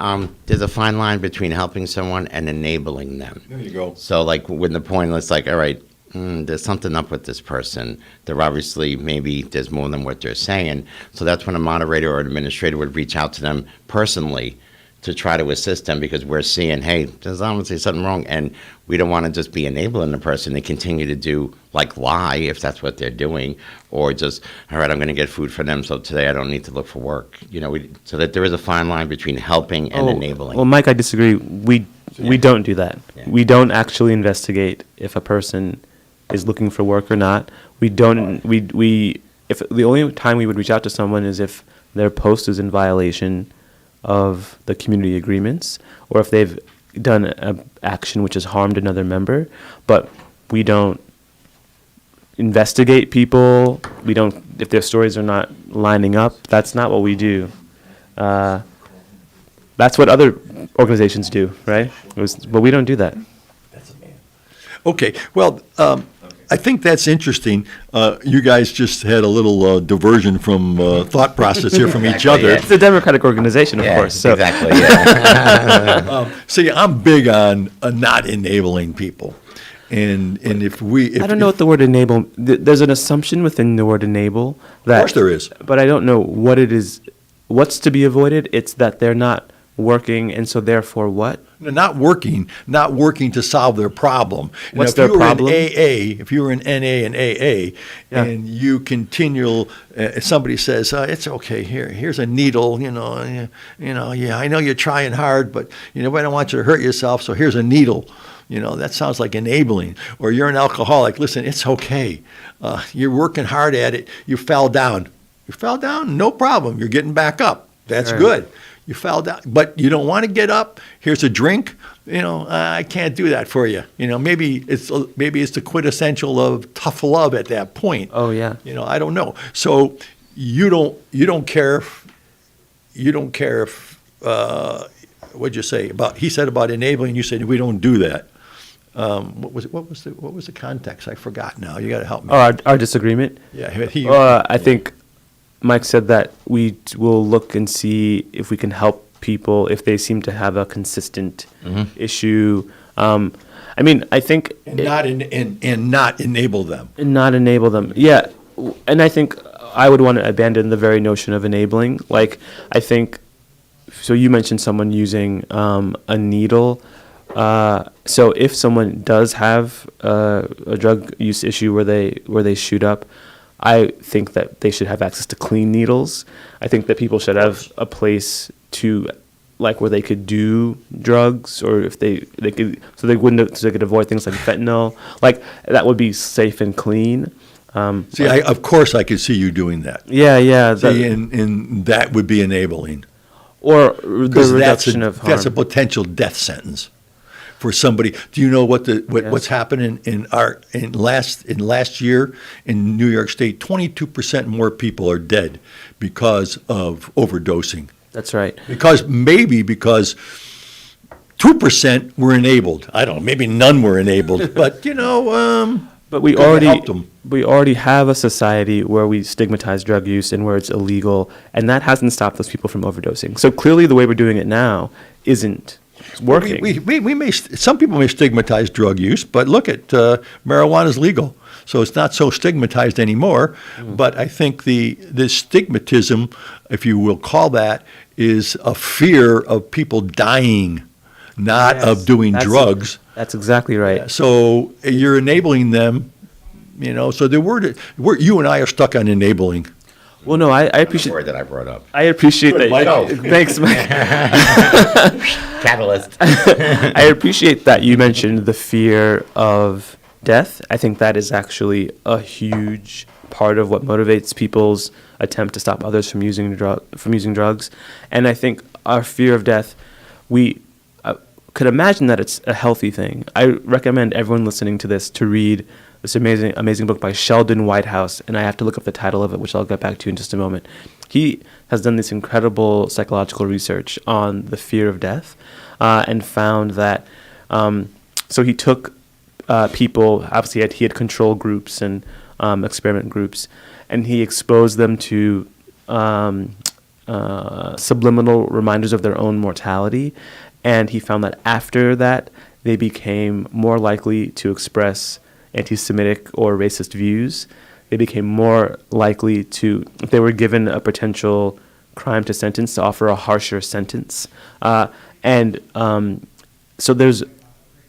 there's a fine line between helping someone and enabling them. There you go. So, like, when the point, it's like, all right, there's something up with this person. They're obviously, maybe there's more than what they're saying. So that's when a moderator or an administrator would reach out to them personally to try to assist them, because we're seeing, hey, there's obviously something wrong, and we don't want to just be enabling the person to continue to do, like, lie, if that's what they're doing, or just, all right, I'm going to get food for them, so today I don't need to look for work. So that there is a fine line between helping and enabling. Well, Mike, I disagree. We don't do that. Yeah. We don't actually investigate if a person is looking for work or not. We don't. If the only time we would reach out to someone is if their post is in violation of the community agreements, or if they've done an action which has harmed another member. But we don't investigate people. We don't, if their stories are not lining up. That's not what we do. That's what other organizations do, right? But we don't do that. Okay, well, I think that's interesting. You guys just had a little diversion from thought process here from each other. It's a democratic organization, of course. So. Exactly, yeah. See, I'm big on not enabling people. And if I don't know what the word enable, there's an assumption within the word enable that. Of course there is. But I don't know what it is, what's to be avoided. It's that they're not working, and so therefore what? Not working to solve their problem. What's their problem? If you were in NA and AA, and you continue, somebody says, it's okay, here's a needle, I know you're trying hard, but I don't want you to hurt yourself, so here's a needle. That sounds like enabling. Or you're an alcoholic, listen, it's okay. You're working hard at it, you fell down. You fell down, no problem, you're getting back up. That's good. You fell down, but you don't want to get up. Here's a drink. I can't do that for you. Maybe it's the quintessential of tough love at that point. Oh yeah. I don't know. So you don't care if what'd you say about? He said about enabling. You said we don't do that. What was the context? I forgot now. You got to help me. Our disagreement. Yeah. I think Mike said that we will look and see if we can help people if they seem to have a consistent issue. I think not enable them. And not enable them. Yeah, and I think I would want to abandon the very notion of enabling. Like, I think. So you mentioned someone using a needle. So if someone does have a drug use issue where they shoot up, I think that they should have access to clean needles. I think that people should have a place to, like, where they could do drugs, or if they could, so they could avoid things like fentanyl. Like, that would be safe and clean. Of course I could see you doing that. Yeah. And that would be enabling. Or the reduction of harm. That's a potential death sentence for somebody. Do you know what's happening in last year in New York State? 22% more people are dead because of overdosing. That's right. Because 2% were enabled. I don't know. Maybe none were enabled, but But we already have a society where we stigmatize drug use and where it's illegal, and that hasn't stopped those people from overdosing. So clearly, the way we're doing it now isn't working. Some people may stigmatize drug use, but look at marijuana is legal, so it's not so stigmatized anymore. But I think the stigmatism, if you will call that, is a fear of people dying. not Yes, of doing that's drugs. That's exactly right. So you're enabling them, so the word, you and I are stuck on enabling. Well, no, I appreciate the word that I brought up. I appreciate that. Mike. Thanks, Mike. Catalyst. I appreciate that you mentioned the fear of death. I think that is actually a huge part of what motivates people's attempt to stop others from using drugs. And I think our fear of death, we could imagine that it's a healthy thing. I recommend everyone listening to this to read this amazing book by Sheldon Whitehouse, and I have to look up the title of it, which I'll get back to in just a moment. He has done this incredible psychological research on the fear of death, and found that, so he took people, obviously he had control groups and experiment groups, and he exposed them to subliminal reminders of their own mortality, and he found that after that, they became more likely to express anti-Semitic or racist views. They became more likely to, if they were given a potential crime to sentence, to offer a harsher sentence. So there's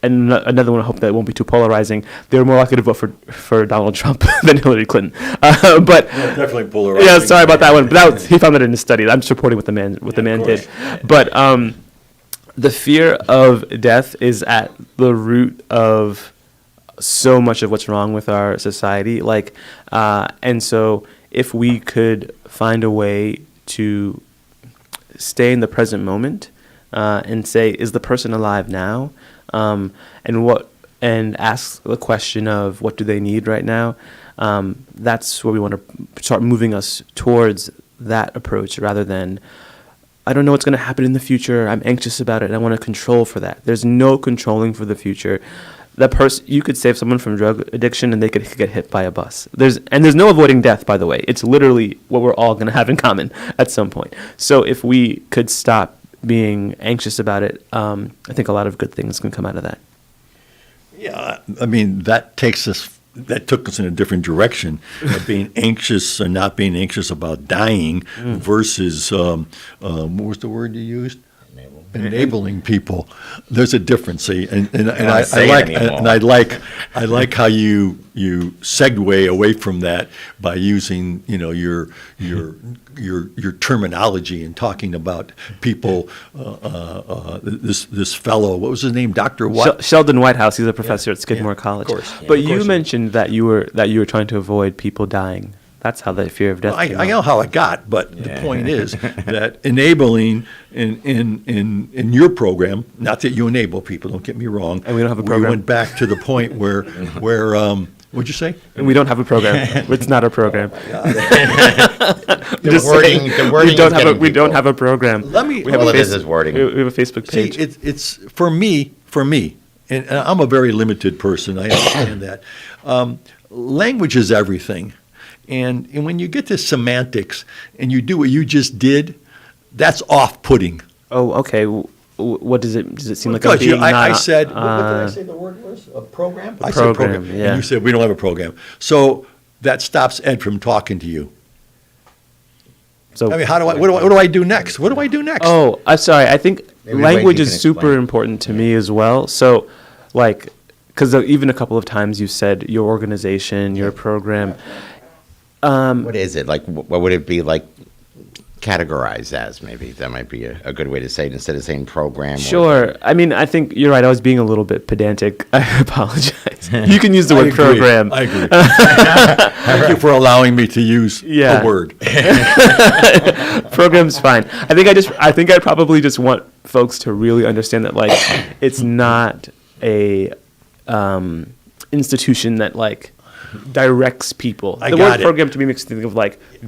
another one, I hope that won't be too polarizing. They were more likely to vote for Donald Trump than Hillary Clinton. But definitely polarizing. Yeah, sorry about that one. But he found that in his study. I'm just reporting what the man did. But the fear of death is at the root of so much of what's wrong with our society. And so if we could find a way to stay in the present moment and say, is the person alive now? And ask the question of what do they need right now? That's where we want to start moving us towards that approach, rather than, I don't know what's going to happen in the future, I'm anxious about it, and I want to control for that. There's no controlling for the future. You could save someone from drug addiction and they could get hit by a bus. There's no avoiding death, by the way. It's literally what we're all going to have in common at some point. So if we could stop being anxious about it, I think a lot of good things can come out of that. Yeah, I mean, that took us in a different direction of being anxious or not being anxious about dying versus, what was the word you used? Enabling people. There's a difference, see, and I like how you segue away from that by using your terminology and talking about people. This fellow, what was his name, Dr. What? Sheldon Whitehouse. He's a professor at Skidmore College. Of course. But you mentioned that you were trying to avoid people dying. That's how the fear of death. Well, I know how it got, but the point is that enabling in your program, not that you enable people, don't get me wrong. And we don't have a program. We went back to the point where what'd you say? And we don't have a program. It's not a program. We don't have a program. We have a Facebook page. See, it's for me, and I'm a very limited person. I understand that. Language is everything. And when you get to semantics and you do what you just did, that's off-putting. Oh, okay. What does it seem like? I said, what did I say the word was? A program? I said program. Yeah. And you said we don't have a program. So that stops Ed from talking to you. So I mean, what do I do next? What do I do next? Oh, I'm sorry. I think language is super important to me as well. So, because even a couple of times you said your organization, your program. What is it? What would it be categorized as? Maybe that might be a good way to say it instead of saying program. Sure. I mean, I think you're right. I was being a little bit pedantic. I apologize. You can use the word program. I agree. Thank you for allowing me to use a word. Program's fine. I think I probably just want folks to really understand that it's not a institution that directs people. The word program to me makes me think of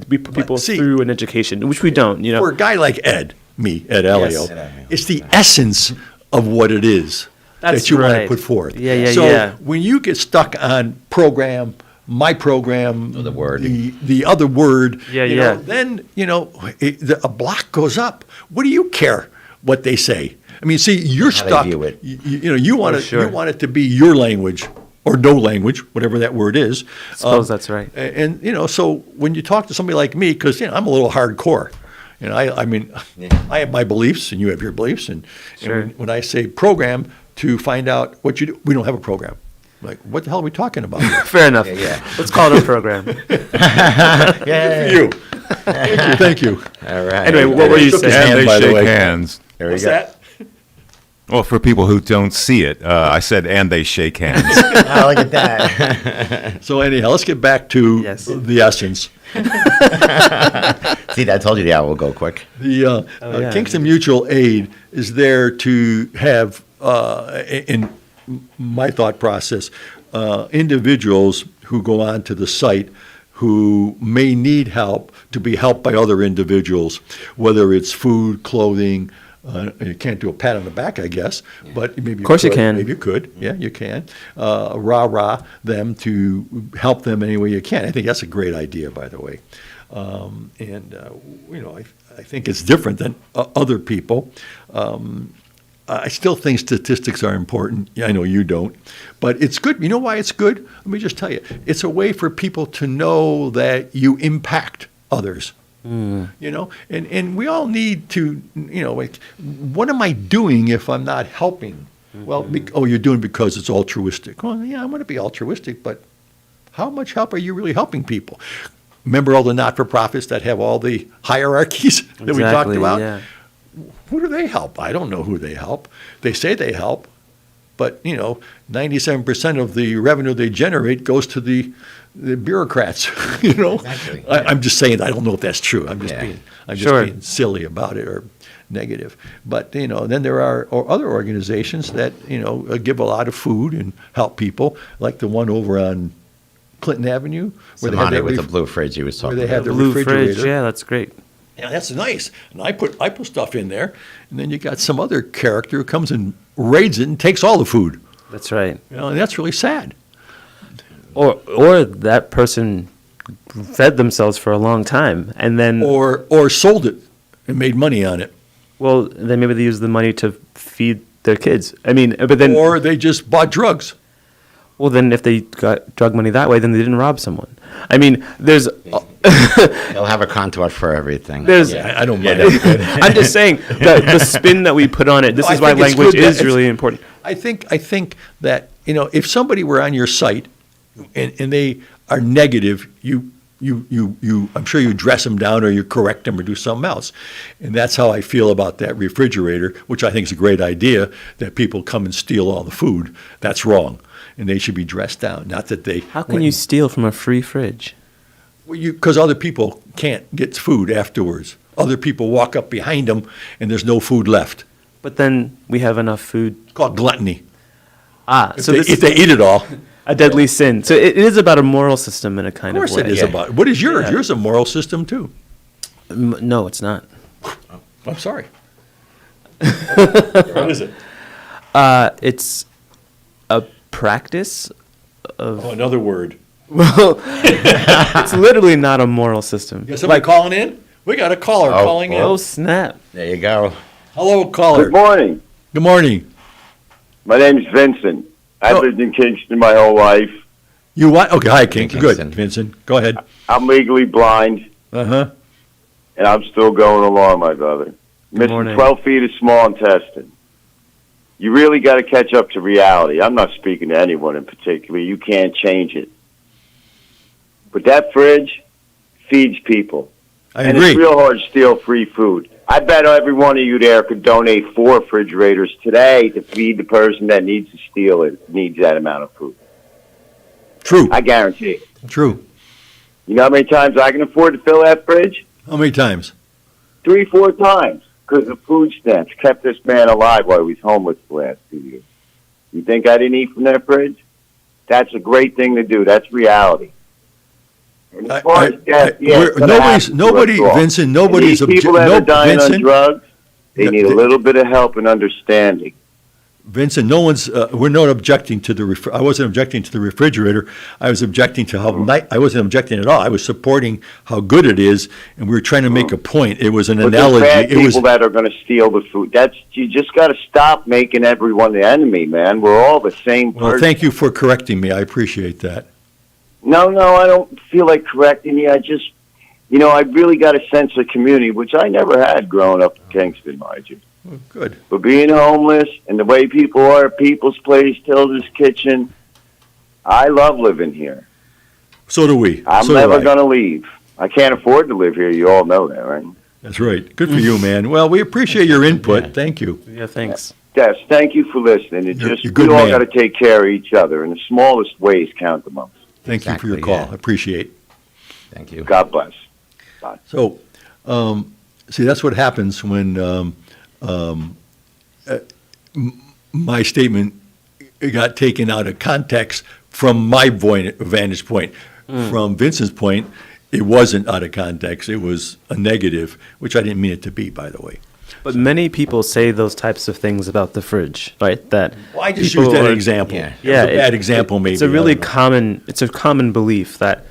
we put people through an education, which we don't. For a guy like Ed Elio, it's the essence of what it is that you want to put forth. So when you get stuck on program, my program, the word, the other word, then a block goes up. What do you care what they say? I mean, see, you're stuck. You want it to be your language. Or no language, whatever that word is. I suppose that's right. And so when you talk to somebody like me, because I'm a little hardcore, And I mean, I have my beliefs, and you have your beliefs, and Sure. when I say program to find out what you do, we don't have a program. Like, what the hell are we talking about here? Fair enough. Let's call it a program. Yeah. You. Thank you. All right. Anyway, what were you Shook his saying? hand, And by they the shake way. hands. There we What's go. that? Well, for people who don't see it, I said, and they shake hands. Oh, look at that. So anyhow, let's get back to Yes. the essence. See, I told you the hour will go quick. The yeah. Kingston Mutual Aid is there to have, in my thought process, individuals who go onto the site who may need help to be helped by other individuals, whether it's food, clothing. You can't do a pat on the back, I guess, but maybe Of course you could. can. Maybe you could. Yeah, you can. Rah them to help them any way you can. I think that's a great idea, by the way. I think it's different than other people. I still think statistics are important. Yeah, I know you don't, but it's good. You know why it's good? Let me just tell you. It's a way for people to know that you impact others. You know, and we all need to, like, what am I doing if I'm not helping? Well, you're doing because it's altruistic. Well, yeah, I want to be altruistic, but how much help are you really helping people? Remember all the not-for-profits that have all the hierarchies that we talked Exactly, about? yeah. Who do they help? I don't know who they help. They say they help, but 97% of the revenue they generate goes to the bureaucrats. Exactly. I'm just saying. I don't know if that's true. I'm just Yeah. being silly about it or negative. But then there are other organizations that give a lot of food and help people, like the one over on Clinton Avenue, where they have Samani that with the blue fridge he was where talking they have about. the Blue refrigerator. fridge, yeah, that's great. Yeah, that's nice. And I put stuff in there, and then you got some other character who comes and raids it and takes all the food. That's right. And that's really sad. Or that person fed themselves for a long time and then Or sold it and made money on it. well, then maybe they use the money to feed their kids. I mean, but then Or they just bought drugs. well, then if they got drug money that way, then they didn't rob someone. I mean, there's They'll have a contour for everything. there's I don't mind. I'm just saying the spin that we put on it. This No, is I why think it's language good that is it's- really important. I think that if somebody were on your site and they are negative, you I'm sure you dress them down or you correct them or do something else. And that's how I feel about that refrigerator, which I think is a great idea, that people come and steal all the food. That's wrong. And they should be dressed down, not that they. How can you steal from a free fridge? Because other people can't get food afterwards. Other people walk up behind them and there's no food left. But then we have enough food. It's called gluttony. So If they eat it all. a deadly sin. So it is about a moral system in a kind Of of course way. it is about. What is yours? Yeah. Yours is a moral system too. No, it's not. I'm sorry. What is it? It's a practice of. Oh, another word. Well, it's literally not a moral system. You got somebody calling in? We got a caller calling in. Oh, snap. There you go. Hello, caller. Good morning. Good morning. My name's Vincent. I've lived in Kingston my whole life. You what? Okay, hi, King. Kingston. Good, Vincent. Go ahead. I'm legally blind, Uh-huh. and I'm still going along, my brother. Missing morning. 12 feet of small intestine. You really got to catch up to reality. I'm not speaking to anyone in particular. You can't change it. But that fridge feeds people. I and agree. it's real hard to steal free food. I bet every one of you there could donate 4 refrigerators today to feed the person that needs to steal it, needs that amount of food. True. I guarantee it. True. You know how many times I can afford to fill that fridge? How many times? 3, 4 times. Because the food stamps kept this man alive while he was homeless the last 2 years. You think I didn't eat from that fridge? That's a great thing to do. That's reality. And as far as death, yeah, it's gonna happen to us all. Vincent, And nobody's these people that are dying on Vincent, drugs, they Yeah, need a the- little bit of help and understanding. Vincent, no one's, we're not objecting to the, I wasn't objecting to the refrigerator. I was objecting to how I wasn't objecting at all. I was supporting how good it is, and we were trying to make a point. It was an But there's analogy. bad It was, people that are going to steal the food. You just got to stop making everyone the enemy, man. We're all the same person. well, thank you for correcting me. I appreciate that. No, I don't feel like correcting you. you know, I really got a sense of community, which I never had growing up in Kingston, mind you. Well, good. But being homeless and the way people are, People's Place, Tilda's Kitchen, I love living here. So do we. I'm So do never I. going to leave. I can't afford to live here. You all know that, right? That's right. Good for you, man. Well, we appreciate your input. Thank you. Yeah, thanks. Yes, thank you for listening. It You're just a good we all man. got to take care of each other, and the smallest ways count the most. Thank you for your call. yeah. Appreciate. Thank you. God bless. So, see, that's what happens when my statement got taken out of context from my vantage point. From Vincent's point, it wasn't out of context. It was a negative, which I didn't mean it to be, by the way. But many people say those types of things about the fridge, right? That Well, I just people used that are- example. Yeah, It was a bad example, maybe. It's a I really don't know. common. It's a common belief that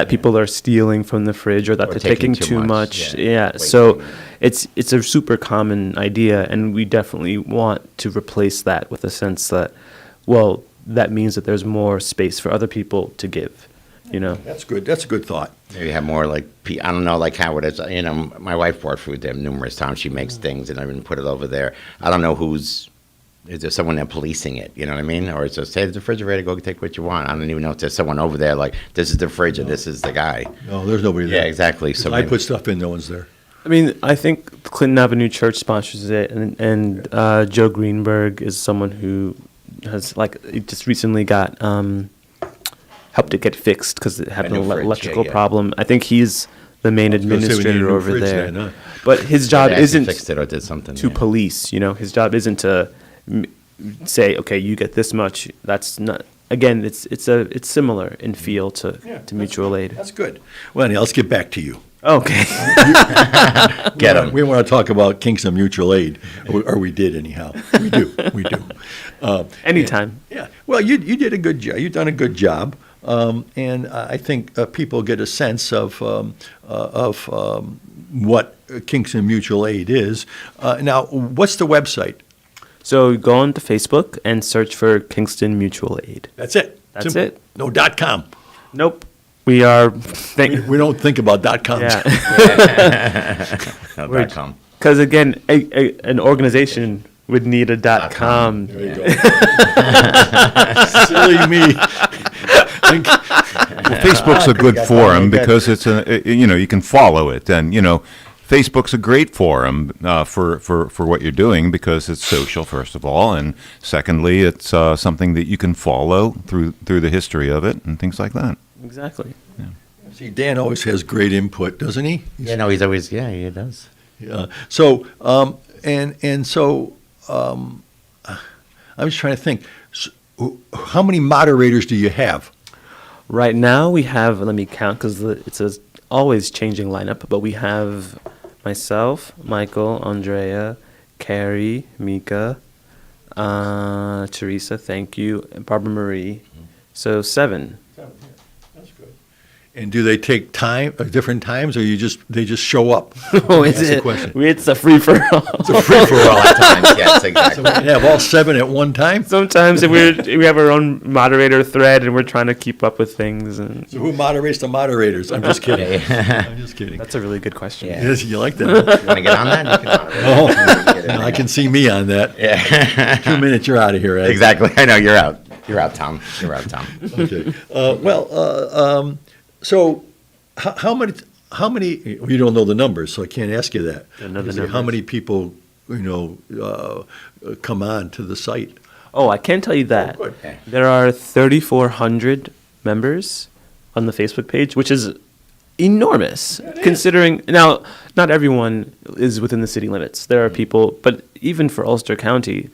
people are stealing from the fridge or that Or they're taking taking too too much, much. yeah. Yeah. So it's a super common idea, and we definitely want to replace that with a sense that, well, that means that there's more space for other people to give. You know. That's good. That's a good thought. Maybe have more like, I don't know, like how it is. You know, my wife brought food there numerous times. She makes things and I even put it over there. I don't know is there someone there policing it? You know what I mean? Or it's just, hey, the refrigerator, go take what you want. I don't even know if there's someone over there like, this is the fridge and this is the guy. No, there's nobody there. Yeah, exactly. So I maybe- put stuff in, no one's there. I mean, I think Clinton Avenue Church sponsors it, and Joe Greenberg is someone who has it just recently got helped it get fixed because it had A an new fridge, electrical yeah. problem. I think he's the main I was gonna say we need a administrator new over fridge there. then, huh? But his job They actually isn't fixed it or did something, to yeah. police. You know, his job isn't to say, okay, you get this much. That's not. Again, it's similar in feel to mutual aid. That's good. Well, anyhow, let's get back to you. Okay. Get 'em. We want to talk about Kingston Mutual Aid, or we did anyhow. We do. We do. Anytime. Yeah. Well, you did a good job. You've done a good job, and I think people get a sense of what Kingston Mutual Aid is. Now, what's the website? So go on to Facebook and search for Kingston Mutual Aid. That's it. That's Simple. it. No .com. Nope. We are. We don't think about .coms. No, .com. Because again, an organization would need a .com. There you go. Silly me. Well, Facebook's a good forum because it's you can follow it, and Facebook's a great forum for what you're doing because it's social, first of all, and secondly, it's something that you can follow through the history of it and things like that. Exactly. See, Dan always has great input, doesn't he? Yeah, no, he's always, he does. Yeah. So, I was trying to think, how many moderators do you have? Right now we have, let me count because it's a always changing lineup, but we have myself, Michael, Andrea, Carrie, Mika, Teresa, thank you, and Barbara Marie. So 7. That's good. And do they take time, different times, or they just show up? Oh, That's is the it? question. It's a free for all. It's a free for all. At times, yes, So we exactly. can have all 7 at one time? Sometimes we have our own moderator thread and we're trying to keep up with things. And So who moderates the moderators? I'm just kidding. I'm just kidding. that's a really good question. Yeah. Yes, you like that? You want to get on that? You can moderate. Oh, I can see me on that. Yeah. 2 minutes, you're out of here, Ed. Exactly. I know, you're out. You're out, Tom. You're out, Tom. Okay. So how many, you don't know the numbers, so I can't ask you that. Don't know the Is there How numbers. many people, come on to the site? Oh, I can tell you that. good. There are 3,400 members on the Facebook page, which is enormous considering now not everyone is within the city limits. There are people, but even for Ulster County,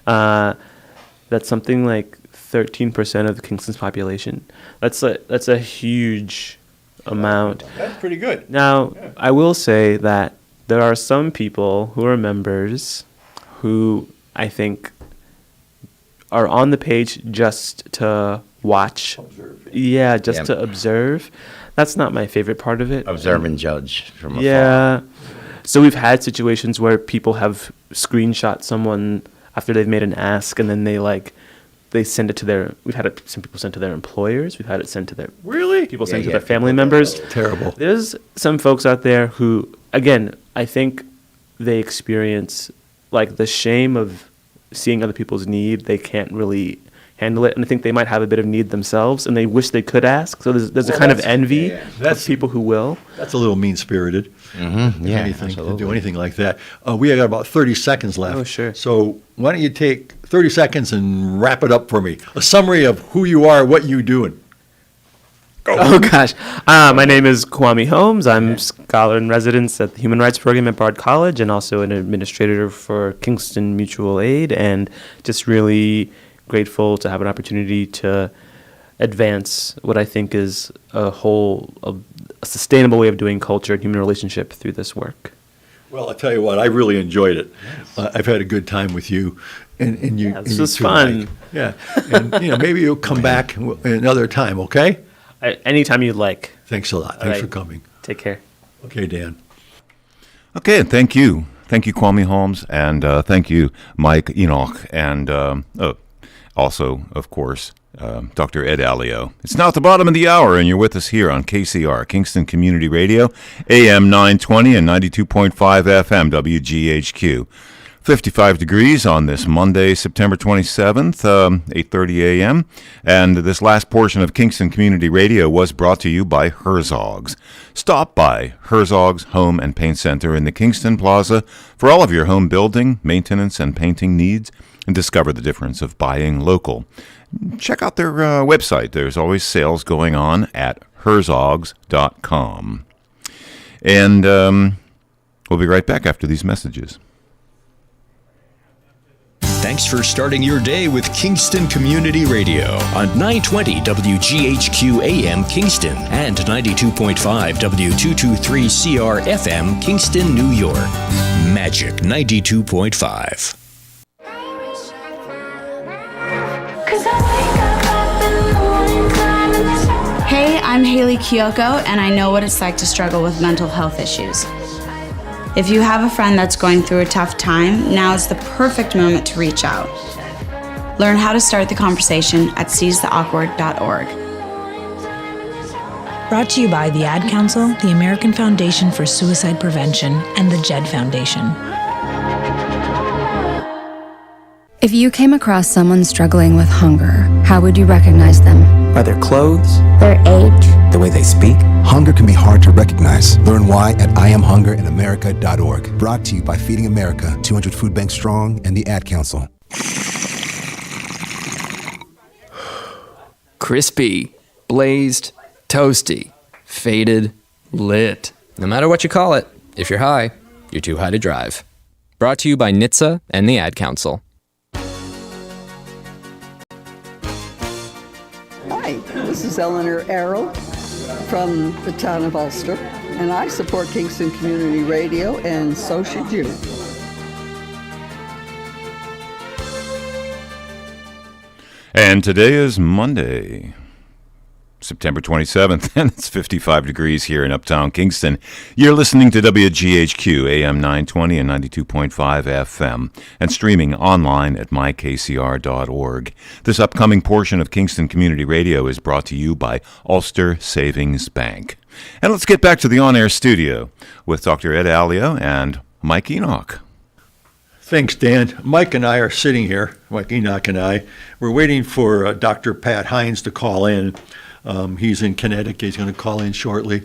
that's something like 13% of Kingston's population. That's a huge amount. That's pretty good. Now, I will say that there are some people who are members who I think are on the page just to watch. Yeah, just Yeah. to observe. That's not my favorite part of it. Observe and judge from afar. Yeah. So we've had situations where people have screenshot someone after they've made an ask and then they they send it to their. We've had it. Some people sent to their employers. We've had it sent to their people sent to yeah, their family members. Terrible. There's some folks out there who, again, I think they experience like the shame of seeing other people's need. They can't really handle it, and I think they might have a bit of need themselves, and they wish they could ask. So there's a kind of envy of people who will. That's a little mean-spirited. Mm-hmm. Yeah, To do anything like that. We got about 30 seconds left. Oh, sure. So why don't you take 30 seconds and wrap it up for me? A summary of who you are, what you doing. Oh gosh, my name is Kwame Holmes. I'm scholar in residence at the Human Rights Program at Bard College, and also an administrator for Kingston Mutual Aid, and just really grateful to have an opportunity to advance what I think is a sustainable way of doing culture and human relationship through this work. Well, I tell you what, I really enjoyed it. I've had a good time with you, and you. This was fun. Mike. Yeah, and maybe you'll come back another time. Okay. Anytime you'd like. Thanks a lot. Thanks for coming. Take care. Okay, Dan. Okay, and thank you. Thank you, Kwame Holmes, and thank you, Mike Enoch, and also, of course, Dr. Ed Alio. It's now at the bottom of the hour, and you're with us here on KCR, Kingston Community Radio, AM 920 and 92.5 FM, WGHQ. 55 degrees on this Monday, September 27th, 8:30 a.m. And this last portion of Kingston Community Radio was brought to you by Herzog's. Stop by Herzog's Home and Paint Center in the Kingston Plaza for all of your home building, maintenance, and painting needs, and discover the difference of buying local. Check out their website. There's always sales going on at herzogs.com. And we'll be right back after these messages. Thanks for starting your day with Kingston Community Radio on 920 WGHQ AM Kingston and 92.5 W223CR FM Kingston, New York. Magic 92.5. Hey, I'm Haley Kiyoko, and I know what it's like to struggle with mental health issues. If you have a friend that's going through a tough time, now is the perfect moment to reach out. Learn how to start the conversation at seizetheawkward.org. Brought to you by the Ad Council, the American Foundation for Suicide Prevention, and the JED Foundation. If you came across someone struggling with hunger, how would you recognize them? By their clothes, their age, the way they speak. Hunger can be hard to recognize. Learn why at IamHungerInAmerica.org. Brought to you by Feeding America, 200 Food Banks Strong, and the Ad Council. Crispy, blazed, toasty, faded, lit. No matter what you call it, if you're high, you're too high to drive. Brought to you by NHTSA and the Ad Council. Hi, this is Eleanor Arrow from the town of Ulster, and I support Kingston Community Radio, and so should you. And today is Monday, September 27th, and it's 55 degrees here in Uptown Kingston. You're listening to WGHQ, AM 920 and 92.5 FM, and streaming online at mykcr.org. This upcoming portion of Kingston Community Radio is brought to you by Ulster Savings Bank. And let's get back to the on-air studio with Dr. Ed Alio and Mike Enoch. Thanks, Dan. Mike and I are sitting here, Mike Enoch and I. We're waiting for Dr. Pat Hines to call in. He's in Connecticut. He's going to call in shortly,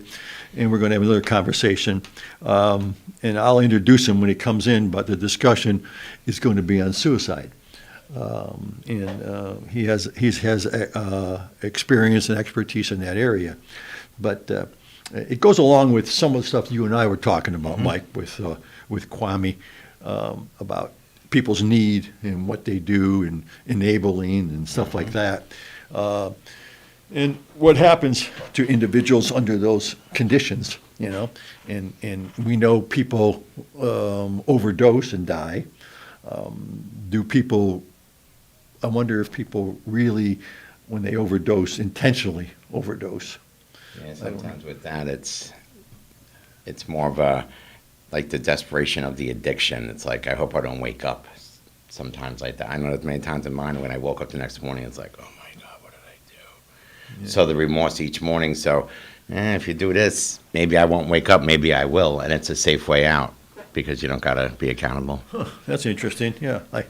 and we're going to have another conversation. And I'll introduce him when he comes in, but the discussion is going to be on suicide. And he has experience and expertise in that area. But it goes along with some of the stuff you and I were talking about, Mike, with Kwame, about people's need and what they do and enabling and stuff like that. And what happens to individuals under those conditions, you know, and we know people overdose and die. I wonder if people really, when they overdose, intentionally overdose. Yeah, sometimes with that, it's more of a, like the desperation of the addiction. It's like, I hope I don't wake up sometimes like that. I know there's many times in mine when I woke up the next morning, it's like, oh my God, what did I do? Yeah. So the remorse each morning. So if you do this, maybe I won't wake up, maybe I will, and it's a safe way out because you don't got to be accountable. Huh, that's interesting. Yeah, I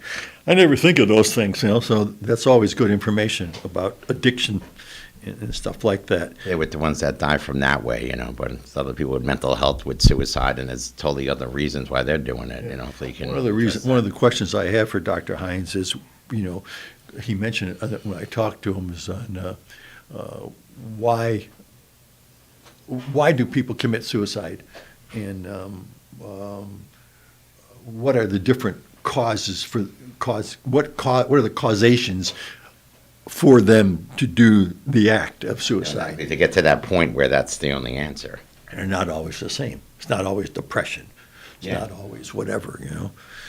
never think of those things, so that's always good information about addiction and stuff like that. Yeah, with the ones that die from that way, but it's other people with mental health, with suicide, and there's totally other reasons why they're doing it. If they can. One of the questions I have for Dr. Hines is, he mentioned it when I talked to him, is on why do people commit suicide, and what are the different causes what are the causations for them to do the act of suicide? Exactly, to get to that point where that's the only answer. And they're not always the same. It's not always depression. It's not always whatever,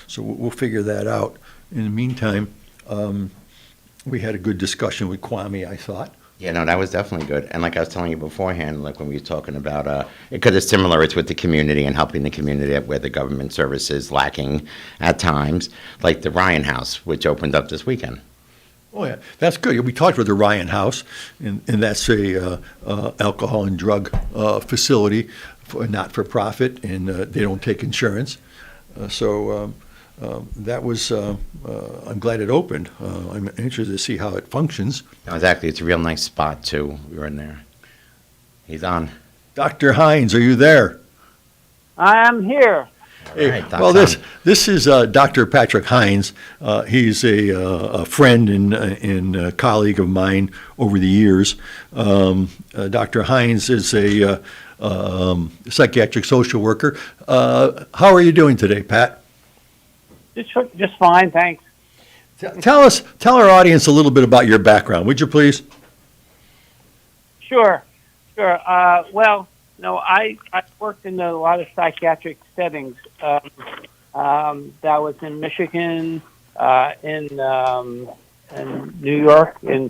So we'll figure that out. In the meantime, we had a good discussion with Kwame, I thought. Yeah, no, that was definitely good. And like I was telling you beforehand, like when we were talking about, because it's similar, it's with the community and helping the community where the government service is lacking at times, like the Ryan House, which opened up this weekend. Oh, yeah, that's good. We talked with the Ryan House, and that's a alcohol and drug facility, not-for-profit, and they don't take insurance. That was, I'm glad it opened. I'm interested to see how it functions. No, exactly. It's a real nice spot, too. We were in there. He's on. Dr. Hines, are you there? I am here. Hey, right, well, this is Dr. Patrick Hines. He's a friend and colleague of mine over the years. Dr. Hines is a psychiatric social worker. How are you doing today, Pat? Just fine, thanks. Tell our audience a little bit about your background, would you please? Sure. Well, no, I worked in a lot of psychiatric settings. That was in Michigan, in New York, in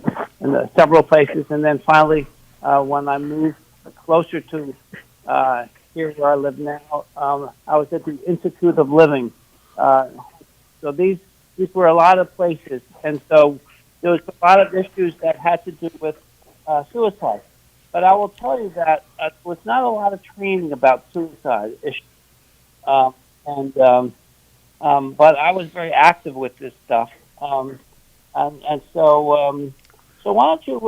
several places, and then finally, when I moved closer to here where I live now, I was at the Institute of Living. So these were a lot of places, and so there was a lot of issues that had to do with suicide. But I will tell you that there was not a lot of training about suicide issues, but I was very active with this stuff, and so why don't you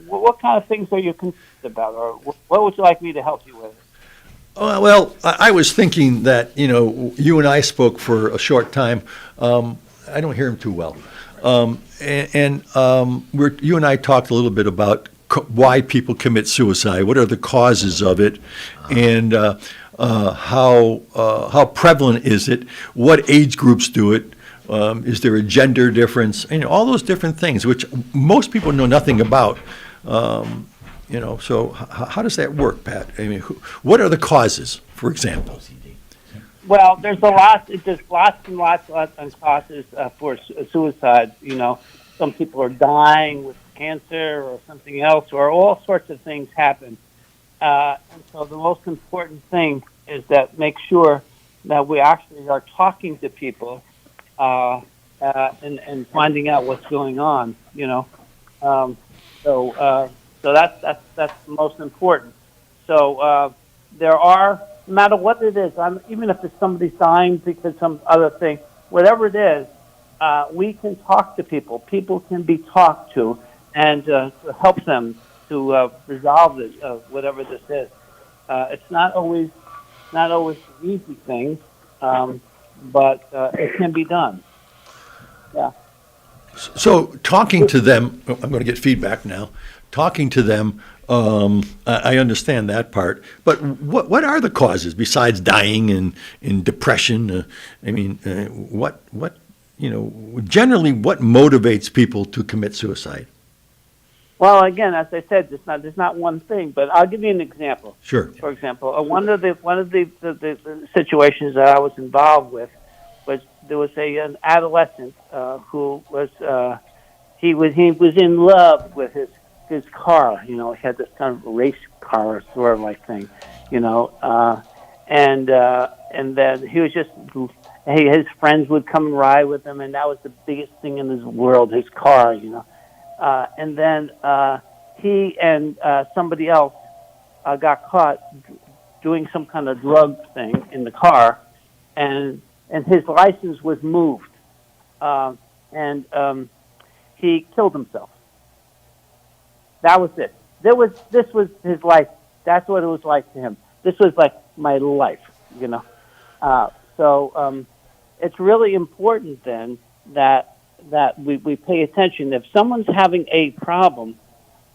what kind of things are you concerned about, or what would you like me to help you with? Well, I was thinking that, you and I spoke for a short time. I don't hear him too well. You and I talked a little bit about why people commit suicide, what are the causes of it, and how prevalent is it, what age groups do it, is there a gender difference, all those different things, which most people know nothing about. So how does that work, Pat? What are the causes, for example? Well, there's lots and lots of causes for suicide. Some people are dying with cancer or something else, or all sorts of things happen. And so the most important thing is that make sure that we actually are talking to people and finding out what's going on. So that's the most important. So there are, no matter what it is, even if it's somebody dying because some other thing, whatever it is, we can talk to people. People can be talked to, and to help them to resolve it, whatever this is. It's not always an easy thing, but it can be done. Yeah. So talking to them, I'm going to get feedback now. Talking to them, I understand that part. But what are the causes besides dying and depression? Generally, what motivates people to commit suicide? Well, again, as I said, there's not one thing, but I'll give you an example. Sure. For example, one of the situations that I was involved with was there was an adolescent who was he was in love with his car. He had this kind of race car sort of like thing, and and then he was just, his friends would come and ride with him, and that was the biggest thing in his world, his car, you know. And then he and somebody else got caught doing some kind of drug thing in the car, and his license was moved, and he killed himself. That was it. This was his life. That's what it was like to him. This was like my life, you know. So it's really important then that we pay attention. If someone's having a problem,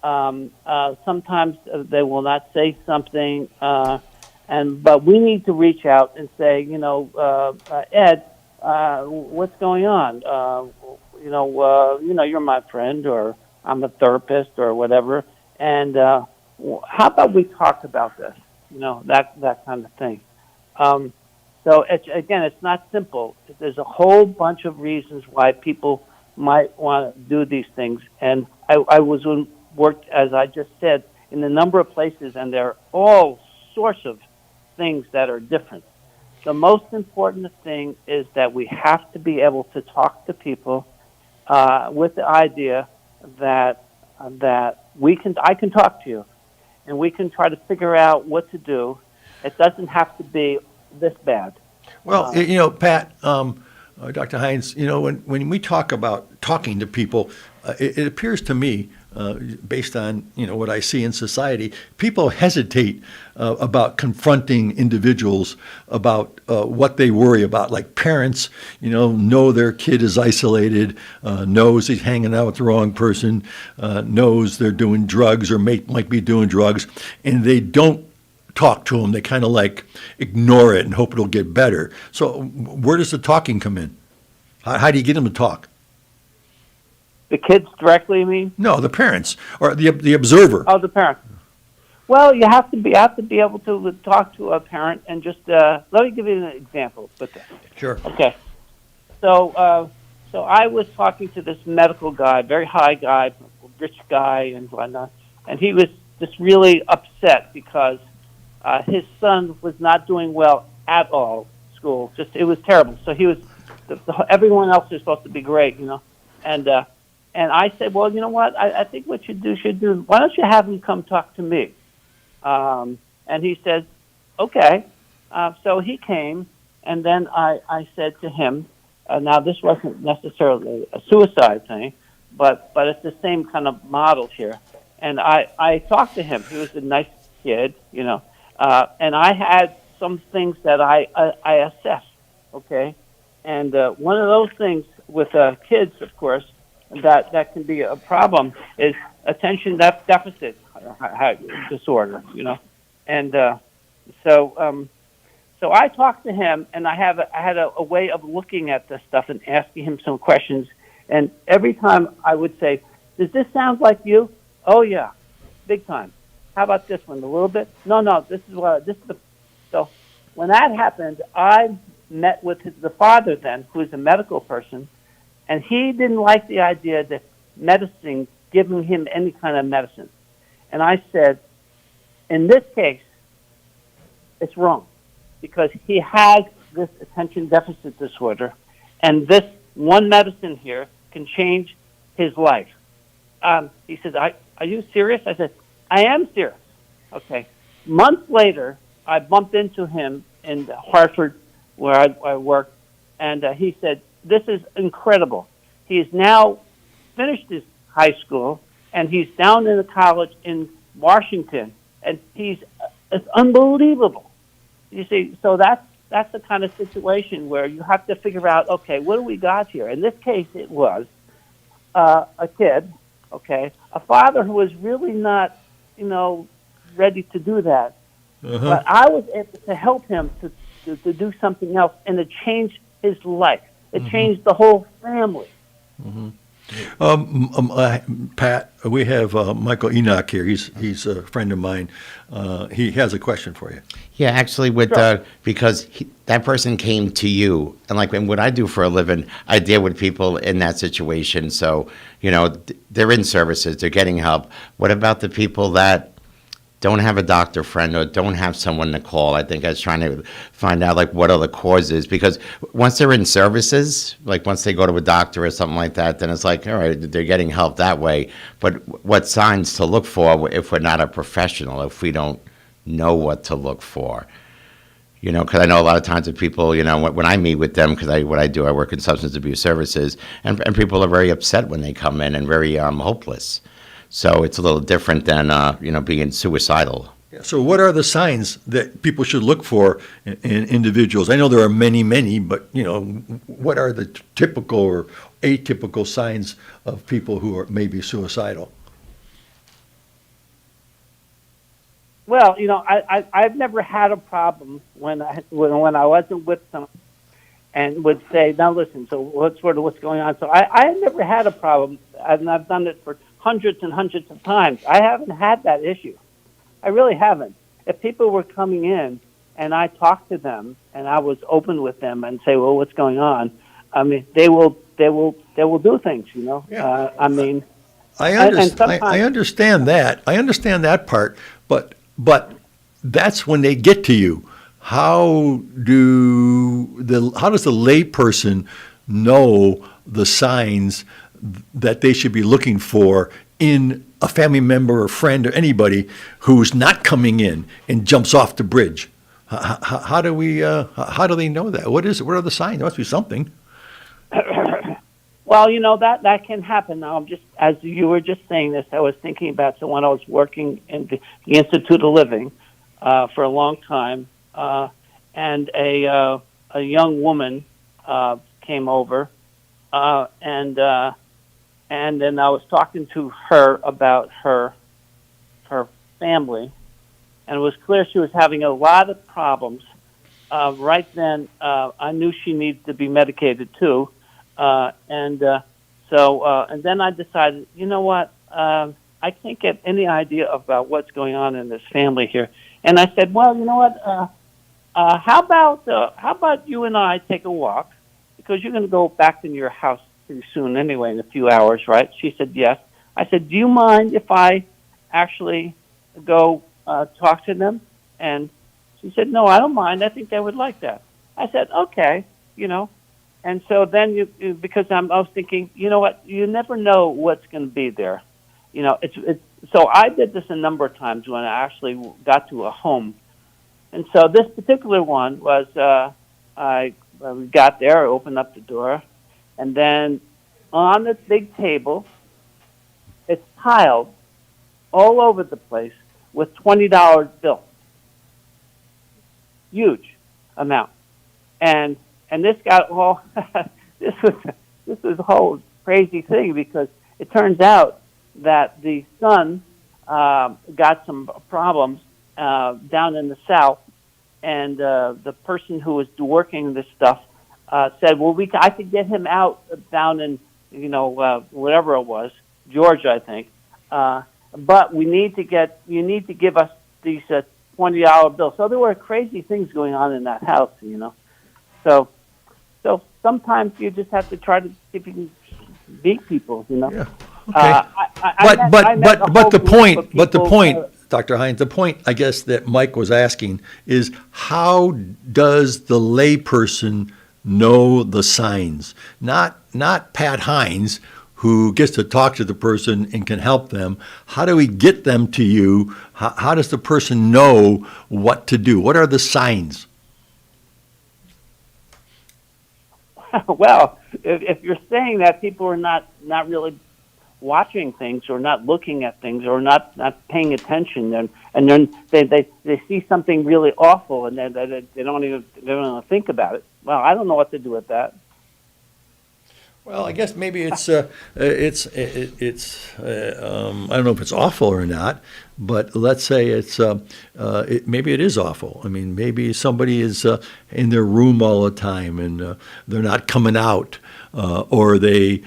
sometimes they will not say something, but we need to reach out and say, you know, Ed, what's going on? You know, you're my friend, or I'm a therapist, or whatever. And how about we talk about this? You know, that kind of thing. So it's not simple. There's a whole bunch of reasons why people might want to do these things. And I worked, as I just said, in a number of places, and there are all sorts of things that are different. The most important thing is that we have to be able to talk to people with the idea that I can talk to you, and we can try to figure out what to do. It doesn't have to be this bad. Well, you know, Pat, Dr. Hines, you know, when we talk about talking to people, it appears to me, based on, you know, what I see in society, people hesitate about confronting individuals about what they worry about. Like parents, you know their kid is isolated, knows he's hanging out with the wrong person, knows they're doing drugs or might be doing drugs, and they don't talk to them. They kind of like ignore it and hope it'll get better. So where does the talking come in? How do you get them to talk? The kids directly, you mean? No, the parents or the observer. Oh, the parents. Well, you have to be able to talk to a parent and just let me give you an example with this. Sure. Okay. So I was talking to this medical guy, very high guy, rich guy, and whatnot, and he was just really upset because his son was not doing well at all. School, it was terrible. So he was. Everyone else is supposed to be great, you know, and I said, well, you know what? I think what you should do. Why don't you have him come talk to me? And he said, okay. So he came, and then I said to him, now this wasn't necessarily a suicide thing, but it's the same kind of model here. And I talked to him. He was a nice kid, you know, and I had some things that I assessed, okay? And one of those things with kids, of course, that can be a problem is attention deficit disorder, you know. And so I talked to him, and I had a way of looking at this stuff and asking him some questions. And every time I would say, does this sound like you? Oh, yeah, big time. How about this one, a little bit? No, this is the... So when that happened, I met with the father then, who is a medical person, and he didn't like the idea that medicine, giving him any kind of medicine. And I said, in this case, it's wrong, because he has this attention deficit disorder, and this one medicine here can change his life. He said, are you serious? I said, I am serious. Okay. Months later, I bumped into him in Hartford, where I work, and he said, this is incredible. He has now finished his high school, and he's down in a college in Washington, and it's unbelievable. You see, so that's the kind of situation where you have to figure out, okay, what do we got here? In this case, it was a kid, okay, a father who was really not, ready to do that. Uh-huh. But I was able to help him to do something else, and it changed his life. It changed the whole family. Mm-hmm. Pat, we have Michael Enoch here. He's a friend of mine. He has a question for you. Yeah, actually, because that person came to you, and what I do for a living, I deal with people in that situation. So, they're in services, they're getting help. What about the people that don't have a doctor friend or don't have someone to call. I think I was trying to find out like what are the causes, because once they're in services, like once they go to a doctor or something like that, then it's like, all right, they're getting help that way. But what signs to look for if we're not a professional, if we don't know what to look for? You know, because I know a lot of times with people, you know, when I meet with them, because I work in substance abuse services, and people are very upset when they come in and very hopeless. So it's a little different than, being suicidal. So what are the signs that people should look for in individuals? I know there are many, many, but, what are the typical or atypical signs of people who are maybe suicidal? Well, I've never had a problem when I wasn't with someone and would say, now listen, so what's going on? So I never had a problem, and I've done it for hundreds and hundreds of times. I haven't had that issue. I really haven't. If people were coming in and I talked to them and I was open with them and say, well, what's going on? I mean, they will do things, Yeah. I I understand that. I understand that part, but that's when they get to you. How does the layperson know the signs that they should be looking for in a family member or friend or anybody who's not coming in and jumps off the bridge? How do they know that? What are the signs? There must be something. Well, that can happen. Now, as you were just saying this, I was thinking about when I was working in the Institute of Living for a long time, and a young woman came over, and then I was talking to her about her family, and it was clear she was having a lot of problems. Right then, I knew she needed to be medicated too. And then I decided, you know what, I can't get any idea about what's going on in this family here. And I said, well, you know what, how about you and I take a walk, because you're going to go back into your house pretty soon anyway, in a few hours, right? She said, yes. I said, do you mind if I actually go talk to them? And she said, no, I don't mind. I think they would like that. I said, okay, And so then because I was thinking, you know what, you never know what's going to be there. So I did this a number of times when I actually got to a home. And so this particular one was, we got there, I opened up the door, and then on this big table, it's piled all over the place with $20 bills. Huge amount. And this got all, this was a whole crazy thing, because it turns out that the son got some problems down in the South, and the person who was working this stuff said, well, I could get him out down in, whatever it was, Georgia, I think. But you need to give us these $20 bills. So there were crazy things going on in that house, So sometimes you just have to try to see if you can beat people, Yeah. Okay. But the point, Dr. Hines, the point I guess that Mike was asking is, how does the layperson know the signs? Not Pat Hines, who gets to talk to the person and can help them. How do we get them to you? How does the person know what to do? What are the signs? Well, if you're saying that people are not really watching things, or not looking at things, or not paying attention, and then they see something really awful, and they don't even think about it. Well, I don't know what to do with that. Well, I guess maybe I don't know if it's awful or not, but let's say maybe it is awful. I mean, maybe somebody is in their room all the time and they're not coming out, or they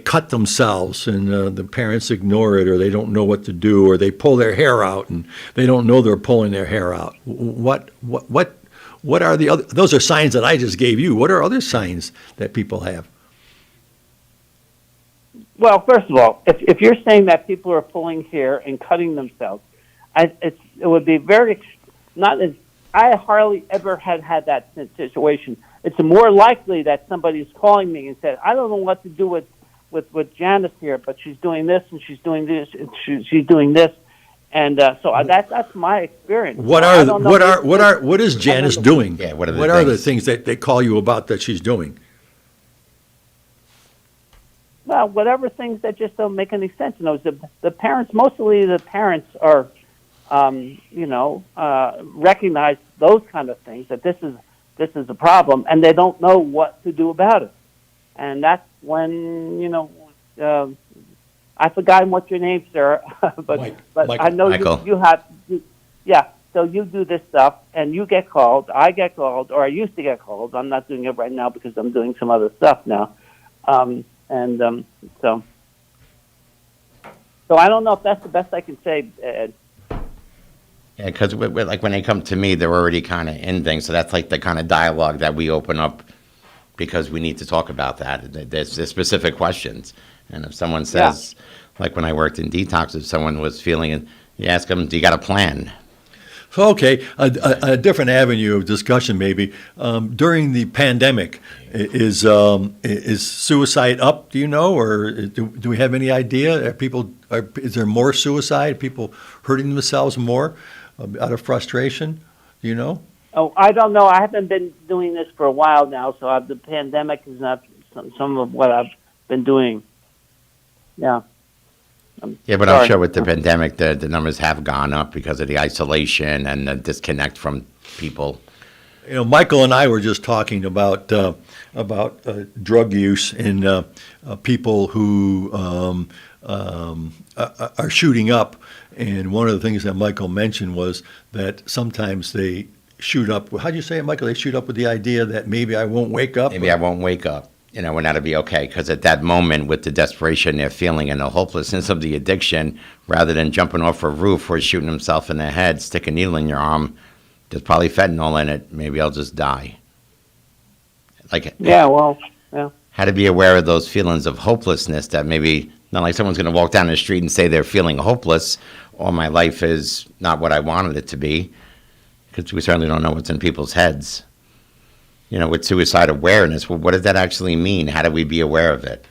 cut themselves and the parents ignore it, or they don't know what to do, or they pull their hair out and they don't know they're pulling their hair out. What are the other? Those are signs that I just gave you. What are other signs that people have? Well, first of all, if you're saying that people are pulling hair and cutting themselves, it would be not as, I hardly ever had that situation. It's more likely that somebody's calling me and said, I don't know what to do with Janice here, but she's doing this and she's doing this and she's doing this. And so that's my experience. What is Janice doing? Yeah, what are the things that they call you about that she's doing? Well, whatever things that just don't make any sense. You know, the parents, mostly the parents are, recognize those kind of things, that this is a problem, and they don't know what to do about it. And that's when, I've forgotten what your name, sir, but I know you have, so you do this stuff, and you get called, I get called, or I used to get called. I'm not doing it right now because I'm doing some other stuff now. So I don't know if that's the best I can say, Ed. Yeah, because like when they come to me, they're already kind of in things. So that's like the kind of dialogue that we open up because we need to talk about that. There's specific questions. And if someone says, like when I worked in detox, if someone was feeling it, you ask them, do you got a plan? Okay, a different avenue of discussion maybe. During the pandemic, is suicide up, do you know, or do we have any idea? Is there more suicide, people hurting themselves more out of frustration? Do you know? Oh, I don't know. I haven't been doing this for a while now, so the pandemic is not some of what I've been doing. Yeah. But I'm sure with the pandemic, the numbers have gone up because of the isolation and the disconnect from people. You know, Michael and I were just talking about drug use and people who are shooting up. And one of the things that Michael mentioned was that sometimes they shoot up. How do you say it, Michael? They shoot up with the idea that maybe I won't wake up. Maybe I won't wake up. And it'll be okay, because at that moment, with the desperation they're feeling and the hopelessness of the addiction, rather than jumping off a roof or shooting himself in the head, stick a needle in your arm, there's probably fentanyl in it, maybe I'll just die. How to be aware of those feelings of hopelessness, that maybe, not like someone's going to walk down the street and say they're feeling hopeless, or my life is not what I wanted it to be, because we certainly don't know what's in people's heads. You know, with suicide awareness, well, what does that actually mean? How do we be aware of it?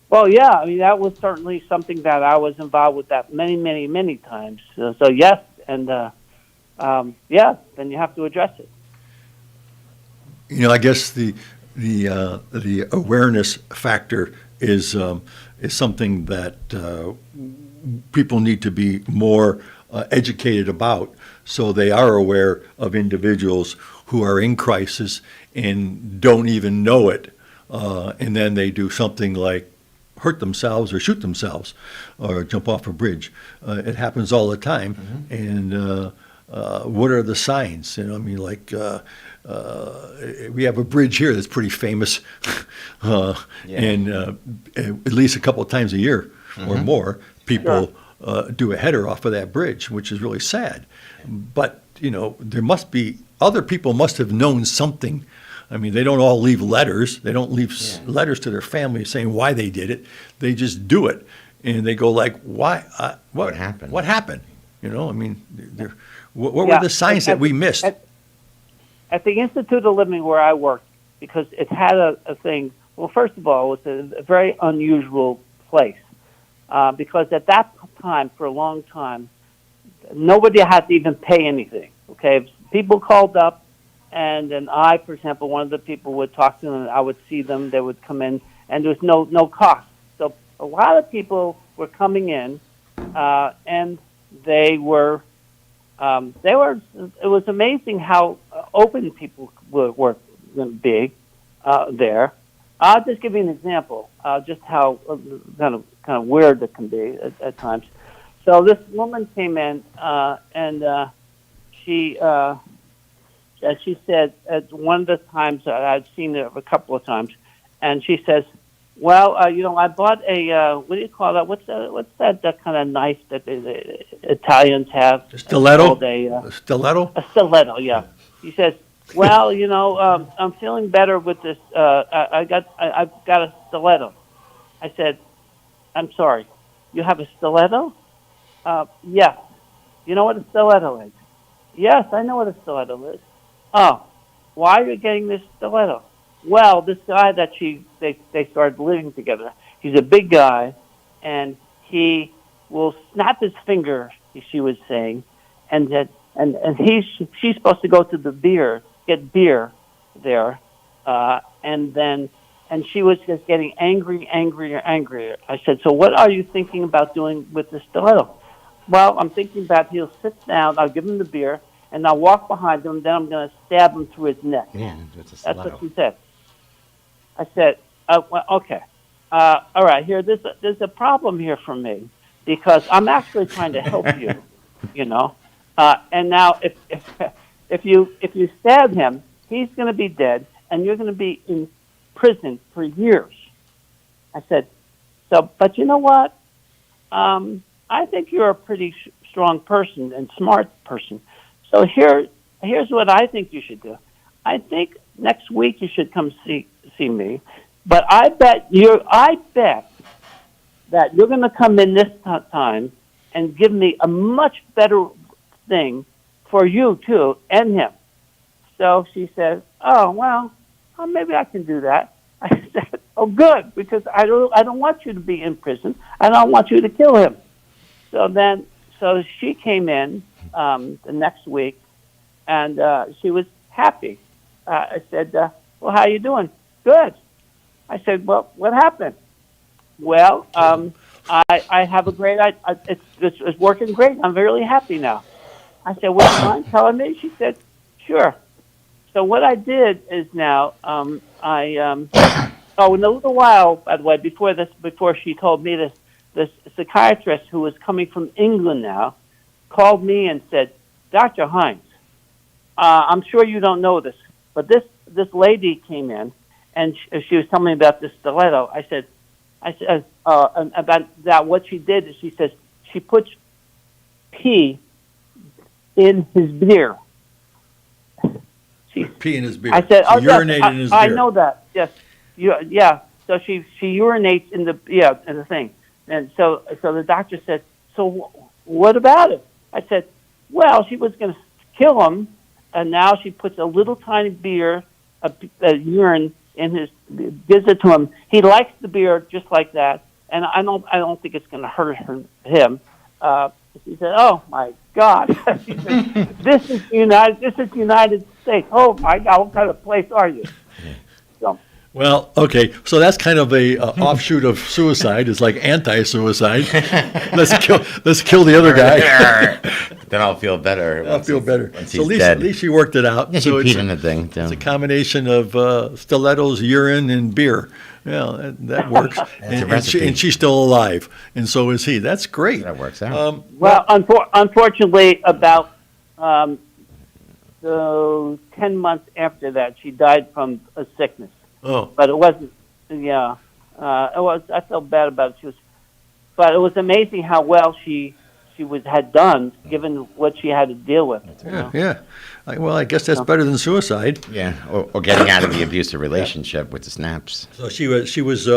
Well, yeah, I mean, that was certainly something that I was involved with that many, many, many times. So yes, and then you have to address it. You know, I guess the awareness factor is something that people need to be more educated about, so they are aware of individuals who are in crisis and don't even know it, and then they do something like hurt themselves or shoot themselves or jump off a bridge. It happens all the time. Mm-hmm. And what are the signs? You know, I mean, like we have a bridge here that's pretty famous, and at least a couple of times a year or more, people do a header off of that bridge, which is really sad. But, you know, there must be, other people must have known something. I mean, they don't all leave letters. They don't leave letters to their family saying why they did it. They just do it. And they go like, why? What happened? What happened? You know, I mean, what were the signs that we missed? At the Institute of Living where I worked, because it had a thing, well, first of all, it was a very unusual place. Because at that time, for a long time, nobody had to even pay anything. Okay, people called up, and then I, for example, one of the people would talk to them, and I would see them. They would come in, and there was no cost. So a lot of people were coming in, and they were. It was amazing how open people were big there. I'll just give you an example, just how kind of weird it can be at times. So this woman came in, and she said at one of the times, I'd seen her a couple of times, and she says, "Well, I bought a what do you call that? What's that kind of knife that the Italians have? A stiletto. A stiletto. A stiletto. Yeah." She says, "Well, I'm feeling better with this. I've got a stiletto." I said, "I'm sorry, you have a stiletto?" Yes. You know what a stiletto is? Yes, I know what a stiletto is. Oh, why are you getting this stiletto? Well, this guy that they started living together, he's a big guy, and he will snap his finger, she was saying, and she's supposed to go to get beer there, and she was just getting angrier. I said, so what are you thinking about doing with the stiletto? Well, I'm thinking about he'll sit down, I'll give him the beer, and I'll walk behind him, then I'm going to stab him through his neck. Yeah, that's what she said. I said, well, okay. All right, there's a problem here for me, because I'm actually trying to help you, you know. And now if you stab him, he's going to be dead, and you're going to be in prison for years. I said, but you know what? I think you're a pretty strong person and smart person. So here's what I think you should do. I think next week you should come see me. But I bet that you're going to come in this time and give me a much better thing for you too and him. So she said, "Oh well, maybe I can do that." I said, "Oh good, because I don't want you to be in prison. I don't want you to kill him." So she came in the next week, and she was happy. I said, "Well, how you doing?" "Good." I said, "Well, what happened?" "Well, I have a great. It's working great. I'm really happy now." I said, "Would you mind telling me?" She said, "Sure." So what I did is now in a little while, by the way, before she told me this, psychiatrist who was coming from England now called me and said, "Dr. Hines, I'm sure you don't know this, but this lady came in and she was telling me about this stiletto." I said, about that, what she did is she says she puts pee in his beer. Pee in his beer. I said, she urinated in his beer. I know that. Yes. So she urinates in the thing. And so the doctor said, "So what about it?" I said, "Well, she was going to kill him, and now she puts a little tiny beer, a urine in his, gives it to him. He likes the beer just like that, and I don't think it's going to hurt him." She said, "Oh my God!" She said, "This is United States. Oh my God, what kind of place are you?" So. Well, okay, so that's kind of a offshoot of suicide. It's like anti-suicide. Let's kill the other guy. Then I'll feel better. I'll feel better. Once So he's at dead. least she worked it out. Yeah, so she peed in the thing. It's a combination of stilettos, urine, and beer. Yeah, that works. and she's still alive, and so is he. That's great. That works out. Well, unfortunately, about 10 months after that, she died from a sickness. Oh. But it wasn't. Yeah, it was. I felt bad about it. But it was amazing how well she had done, given what she had to deal with. Yeah. Well, I guess that's better than suicide. Yeah, or getting out of the abusive relationship with the snaps. So she was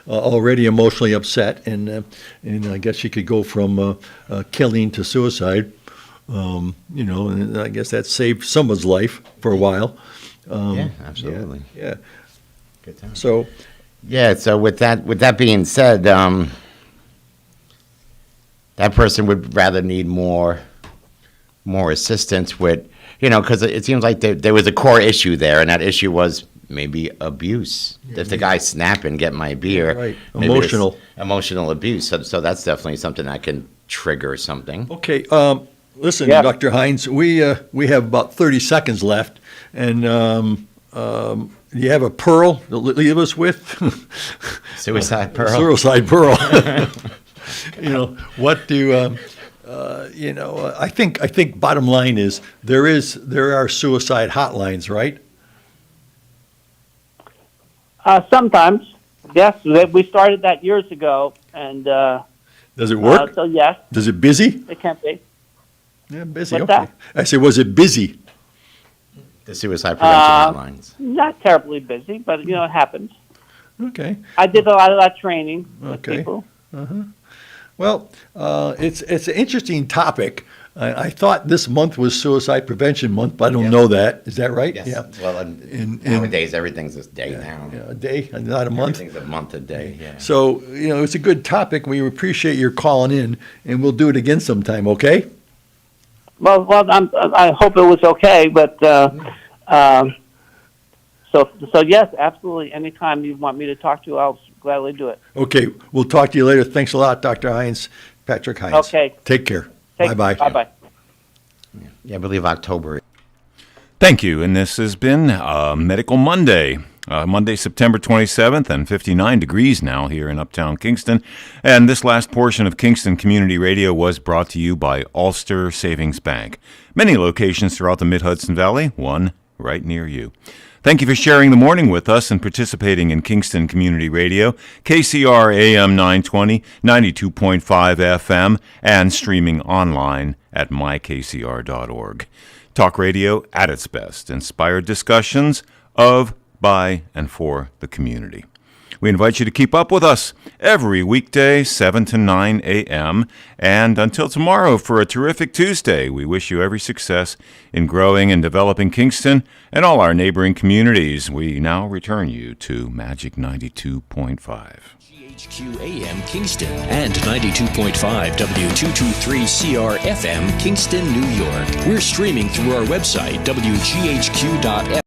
already emotionally upset, and I guess she could go from killing to suicide. And I guess that saved someone's life for a while. Yeah, absolutely. Yeah. Good time. So. Yeah. So with that being said, that person would rather need more assistance with, because it seems like there was a core issue there, and that issue was maybe abuse. If the guy's snapping, get my beer. Right. Maybe it's emotional abuse. So that's definitely something that can trigger something. Okay. Listen, Dr. Hines, we have about 30 seconds left, and you have a pearl to leave us with? Suicide pearl. Suicide pearl. What do I think bottom line is there are suicide hotlines, right? Sometimes, yes. We started that years ago, and does it work? So yes. Is it busy? It can be. Yeah, busy. What's Okay. that? I said, was it busy? The suicide prevention hotlines. Not terribly busy, but it happens. Okay. I did a lot of that training with people. Uh-huh. Well, it's an interesting topic. I thought this month was Suicide Prevention Month, but I don't know that. Is that right? Yes. Yeah. Well, nowadays everything's a day now. Yeah, a day, not a month. Everything's a month a day. Yeah. So it's a good topic. We appreciate your calling in, and we'll do it again sometime. Okay? Well, I hope it was okay, but so yes, absolutely. Anytime you want me to talk to you, I'll gladly do it. Okay. We'll talk to you later. Thanks a lot, Dr. Hines, Patrick Hines. Okay. Take care. Bye-bye. Bye-bye. Yeah, I believe October. Thank you. And this has been Medical Monday. Monday, September 27th, and 59 degrees now here in Uptown Kingston. And this last portion of Kingston Community Radio was brought to you by Ulster Savings Bank. Many locations throughout the Mid-Hudson Valley, one right near you. Thank you for sharing the morning with us and participating in Kingston Community Radio, KCR AM 920, 92.5 FM, and streaming online at mykcr.org. Talk radio at its best, inspired discussions of, by, and for the community. We invite you to keep up with us every weekday, 7 to 9 a.m. And until tomorrow for a terrific Tuesday, we wish you every success in growing and developing Kingston and all our neighboring communities. We now return you to Magic 92.5. GHQ AM Kingston and 92.5 W223CR FM Kingston, New York. We're streaming through our website, WGHQ.FM.